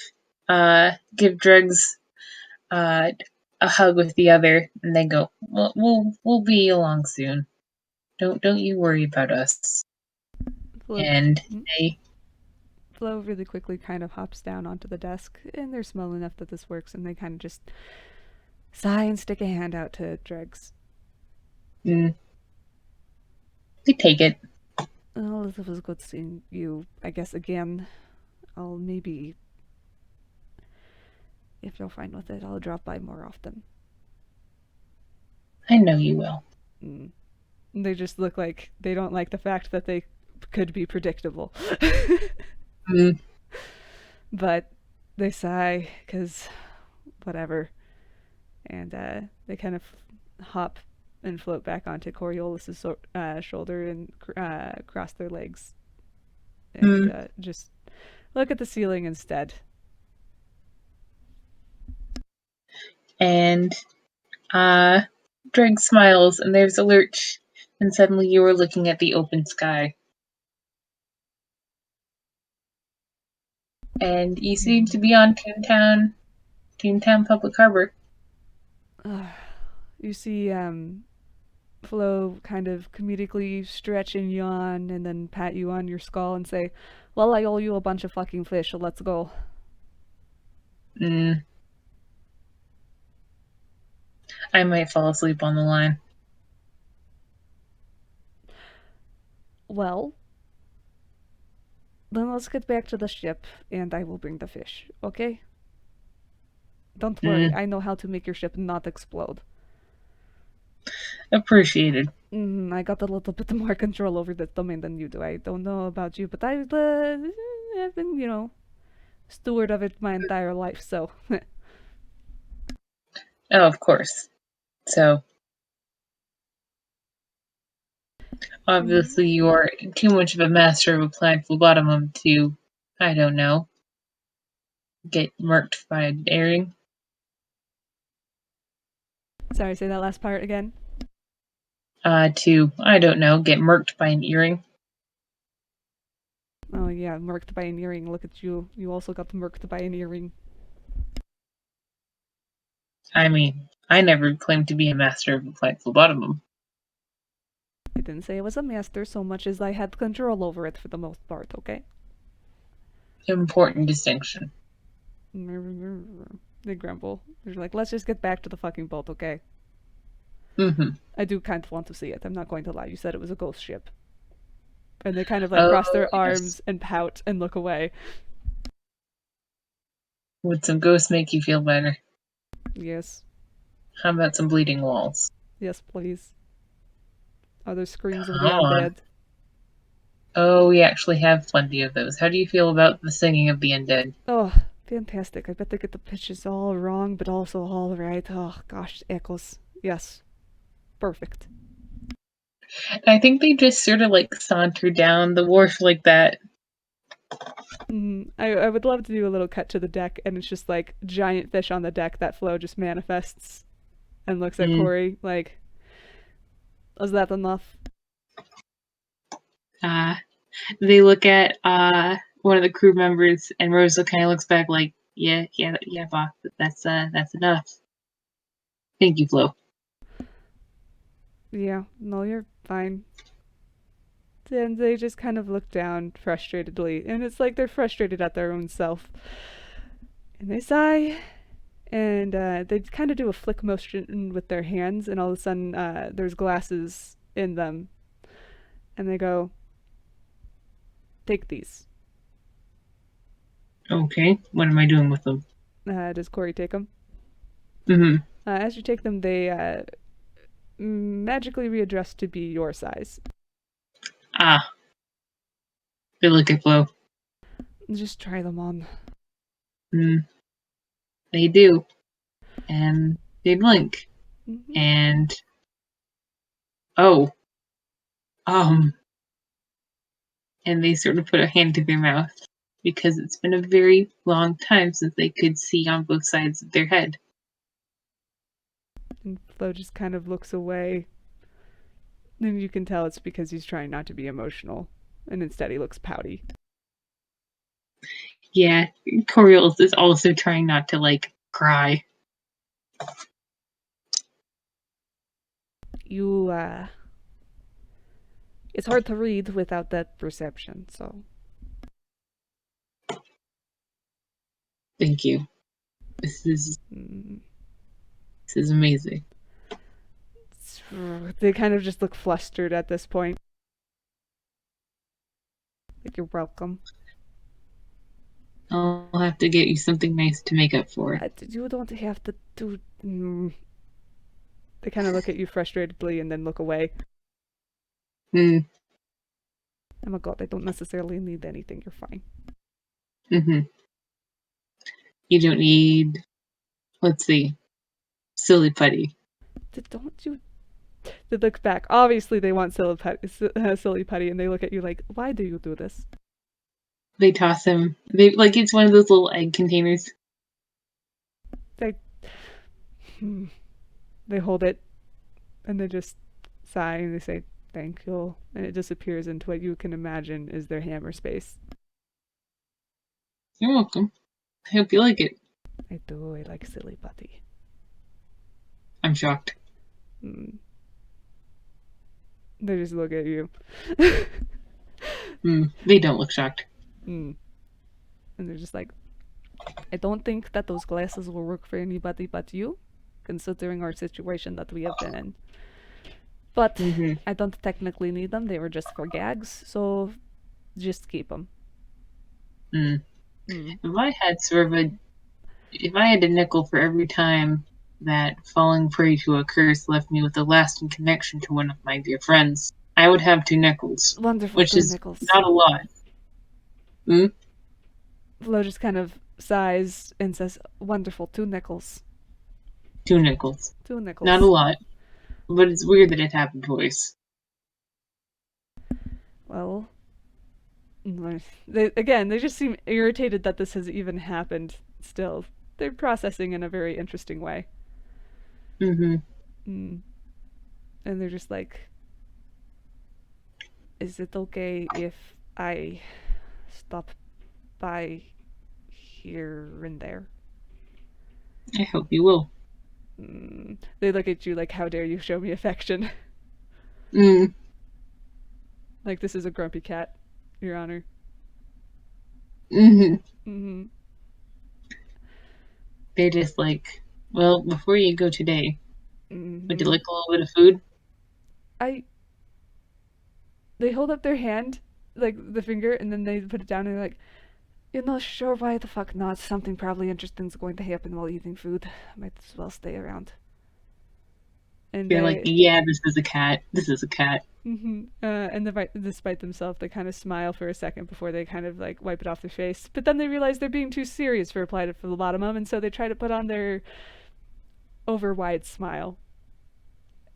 Drugs a hug with the other, and they go, we'll be along soon. Don't you worry about us. Look, and Phlo really quickly kind of hops down onto the desk, and they're small enough that this works, and they kind of just sigh and stick a hand out to Dregs. They take it. Oh, it was good seeing you, I guess, again. I'll maybe, if you're fine with it, I'll drop by more often. I know you will. They just look like they don't like the fact that they could be predictable. But they sigh, because whatever. And they kind of hop and float back onto Coriolis' shoulder and cross their legs. And just look at the ceiling instead. And Dreg smiles, and there's a lurch, and suddenly you are looking at the open sky. And you seem to be on Toontown, Toontown Public Harbor. You see Phlo kind of comedically stretch and yawn and then pat you on your skull and say, well, I owe you a bunch of fucking fish, so let's go. I might fall asleep on the line. Well, then let's get back to the ship and I will bring the fish, okay? Don't worry, I know how to make your ship not explode. Appreciated. I got a little bit more control over this domain than you do. I don't know about you, but I've been, steward of it my entire life, so. Oh, of course. So, obviously you are too much of a master of applied phlebotomum to, I don't know, get murked by an earring. Sorry, say that last part again. To, I don't know, get murked by an earring. Oh yeah, murked by an earring. Look at you. You also got murked by an earring. I mean, I never claimed to be a master of applied phlebotomum. I didn't say I was a master so much as I had control over it for the most part, okay? Important distinction. They grumble. They're like, let's just get back to the fucking boat, okay? I do kind of want to see it. I'm not going to lie. You said it was a ghost ship. And they kind of like cross their arms and pout and look away. Would some ghosts make you feel better? Yes. How about some bleeding walls? Yes, please. Are there screams of the undead? Oh, we actually have plenty of those. How do you feel about the singing of the undead? Oh, fantastic. I bet they get the pitches all wrong, but also all right. Oh, gosh, echoes. Yes. Perfect. I think they just sort of like saunter down the wharf like that. I would love to do a little cut to the deck, and it's just like giant fish on the deck that Phlo just manifests and looks at Corey like, was that enough? They look at one of the crew members, and Rosa kind of looks back like, yeah, boss, that's enough. Thank you, Phlo. Yeah, no, you're fine. And they just kind of look down frustratedly, and it's like they're frustrated at their own self. And they sigh, and they kind of do a flick motion with their hands, and all of a sudden there's glasses in them. And they go, take these. Okay, what am I doing with them? Does Corey take them? As you take them, they magically readjust to be your size. They look at Phlo. Just try them on. They do. And they blink. And and they sort of put a hand to their mouth because it's been a very long time since they could see on both sides of their head. And Phlo just kind of looks away. And you can tell it's because he's trying not to be emotional. And instead he looks pouty. Yeah, Coriolis is also trying not to, like, cry. It's hard to read without that perception, so. Thank you. This is amazing. They kind of just look flustered at this point. Like, you're welcome. I'll have to get you something nice to make up for it. You don't have to do... They kind of look at you frustratedly and then look away. Oh my god, I don't necessarily need anything. You're fine. You don't need... Let's see. Silly putty. Don't you... They look back. Obviously they want silly putty, and they look at you like, why do you do this? They toss him. It's one of those little egg containers. They hold it, and they just sigh, and they say, thank you, and it disappears into what you can imagine is their hammer space. You're welcome. I hope you like it. I do. I like silly putty. I'm shocked. Mm. They just look at you. They don't look shocked. And they're just like, I don't think that those glasses will work for anybody but you, considering our situation that we have been in. But I don't technically need them. They were just for gags, so just keep them. If I had if I had a nickel for every time that falling prey to a curse left me with a lasting connection to one of my dear friends, I would have 2 nickels, Wonderful, which 2 is nickels. not a lot. Phlo just kind of sighs and says, wonderful, 2 nickels. 2 nickels. 2 nickels. Not a lot, but it's weird that it happened twice. Well, they just seem irritated that this has even happened still. They're processing in a very interesting way. And they're just like, is it okay if I stop by here and there? I hope you will. They look at you like, how dare you show me affection? Like, this is a grumpy cat, Your Honor. They're just like, well, before you go today, would you like a little bit of food? They hold up their hand, like the finger, and then they put it down and they're like, sure, why the fuck not? Something probably interesting's going to happen while eating food. Might as well stay around. And they're like, yeah, this is a cat. This is a cat. And despite themselves, they kind of smile for a second before they kind of like wipe it off their face. But then they realize they're being too serious for Applied Phlebotomum, and so they try to put on their over-wide smile.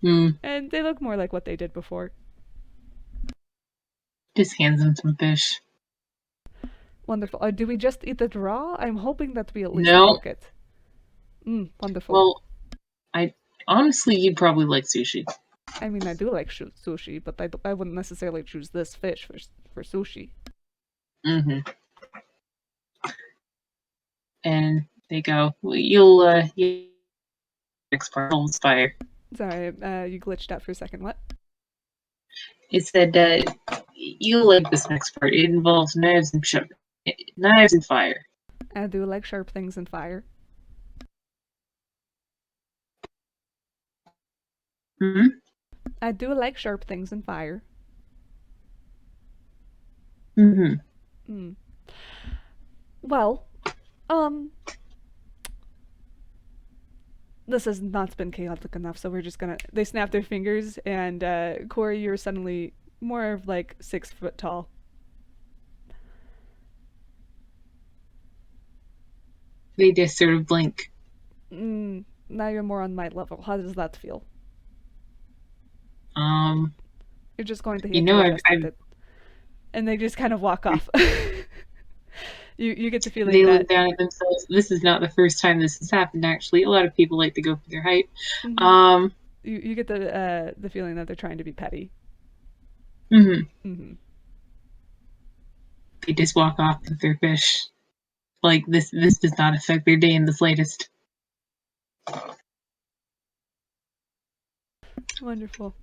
And they look more like what they did before. Just hands them some fish. Wonderful. Do we just eat it raw? I'm hoping that we at least cook it. Wonderful. Well, honestly, you'd probably like sushi. I mean, I do like sushi, but I wouldn't necessarily choose this fish for sushi. And they go, well, you'll next part almost fire. Sorry, you glitched out for a second. What? It said, you'll like this next part. It involves knives and fire. I do like sharp things and fire. I do like sharp things and fire. Well, this has not been chaotic enough, so we're just gonna. They snap their fingers, and Corey, you're suddenly more of like 6 foot tall. They just sort of blink. Now you're more on my level. How does that feel? You're just going to have to adjust it. And they just kind of walk off. You get the feeling they look down at themselves. This is not the first time this has happened, actually. A lot of people like to go for their height. You get the feeling that they're trying to be petty. They just walk off with their fish. Like, this does not affect their day in the slightest. Wonderful.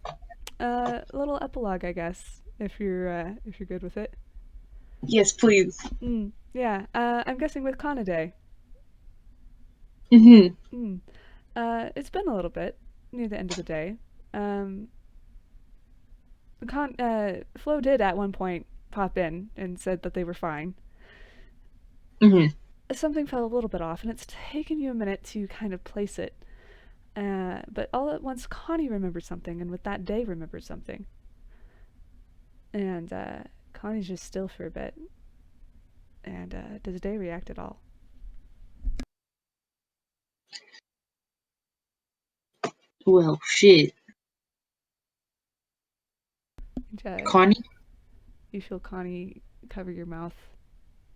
A little epilogue, I guess, if you're good with it. Yes, please. Yeah. I'm guessing with Coniday. It's been a little bit near the end of the day. Phlo did at one point pop in and said that they were fine. Something fell a little bit off, and it's taken you a minute to kind of place it. But all at once, Coni remembered something, and with that, Day remembered something. And Connie's just still for a bit. And does Day react at all? Well, shit. Coni? You feel Coni cover your mouth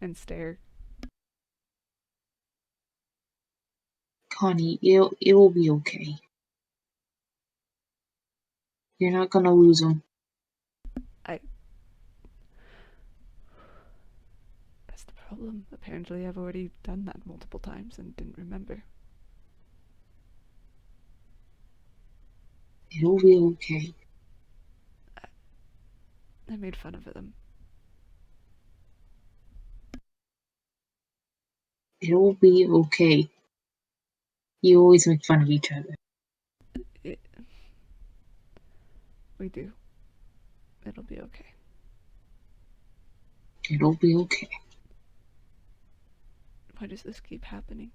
and stare. Coni, it will be okay. You're not gonna lose them. That's the problem. Apparently, I've already done that multiple times and didn't remember. It'll be okay. I made fun of them. It'll be okay. You always make fun of each other. We do. It'll be okay. It'll be okay. Why does this keep happening?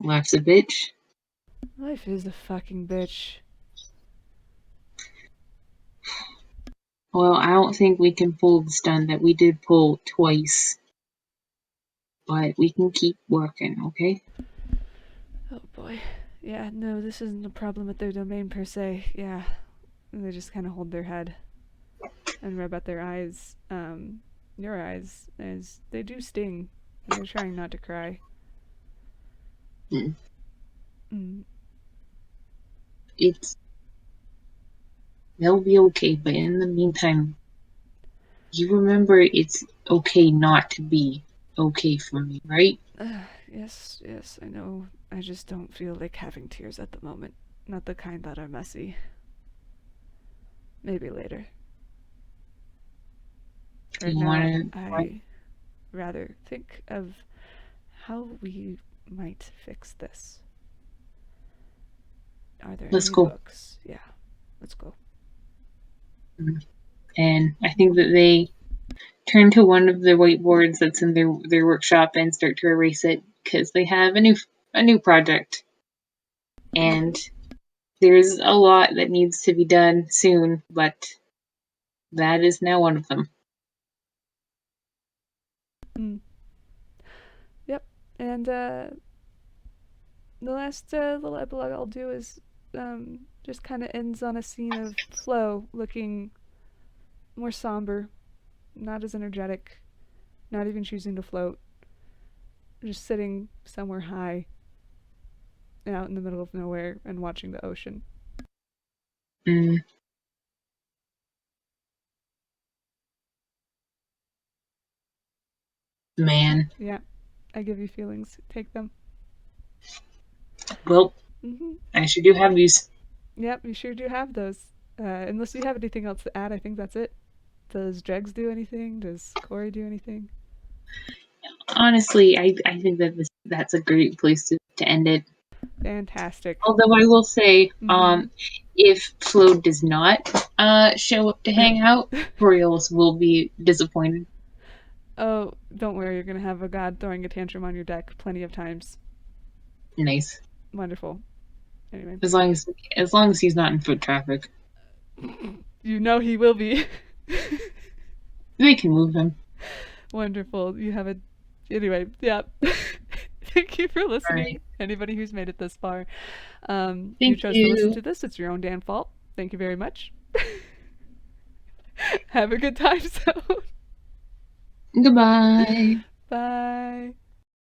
Life's a bitch. Life is a fucking bitch. Well, I don't think we can pull the stunt that we did pull twice. But we can keep working, okay? Oh boy. Yeah, no, this isn't a problem with their domain per se. Yeah. They just kind of hold their head and rub out their eyes. Your eyes, as they do sting. And they're trying not to cry. Mm. Mm. They'll be okay, but in the meantime, you remember it's okay not to be okay for me, right? Yes, I know. I just don't feel like having tears at the moment. Not the kind that are messy. Maybe later. Right now, I rather think of how we might fix this. Are there Let's any go. books? Yeah, let's go. And I think that they turn to one of the whiteboards that's in their workshop and start to erase it because they have a new project. And there's a lot that needs to be done soon, but that is now one of them. Mm. Yep, and the last little epilogue I'll do is just kind of ends on a scene of Phlo looking more somber, not as energetic, not even choosing to float, just sitting somewhere high out in the middle of nowhere and watching the ocean. Mm. Man. Yeah, I give you feelings. Take them. Well, I sure do have these. Yep, you sure do have those. Unless you have anything else to add, I think that's it. Does Dregs do anything? Does Corey do anything? Honestly, I think that that's a great place to end it. Fantastic. Although I will say, if Flo does not show up to hang out, Coriolis will be disappointed. Oh, don't worry, you're gonna have a god throwing a tantrum on your deck plenty of times. Nice. Wonderful. Anyway. As long as he's not in foot traffic. You know he will be. They can move him. Wonderful. You have a anyway, yeah. Thank you for listening. Right. Anybody who's made it this far. Thank you chose to listen to this. It's your own damn fault. Thank you very much. Have a good time, so. Goodbye. Bye.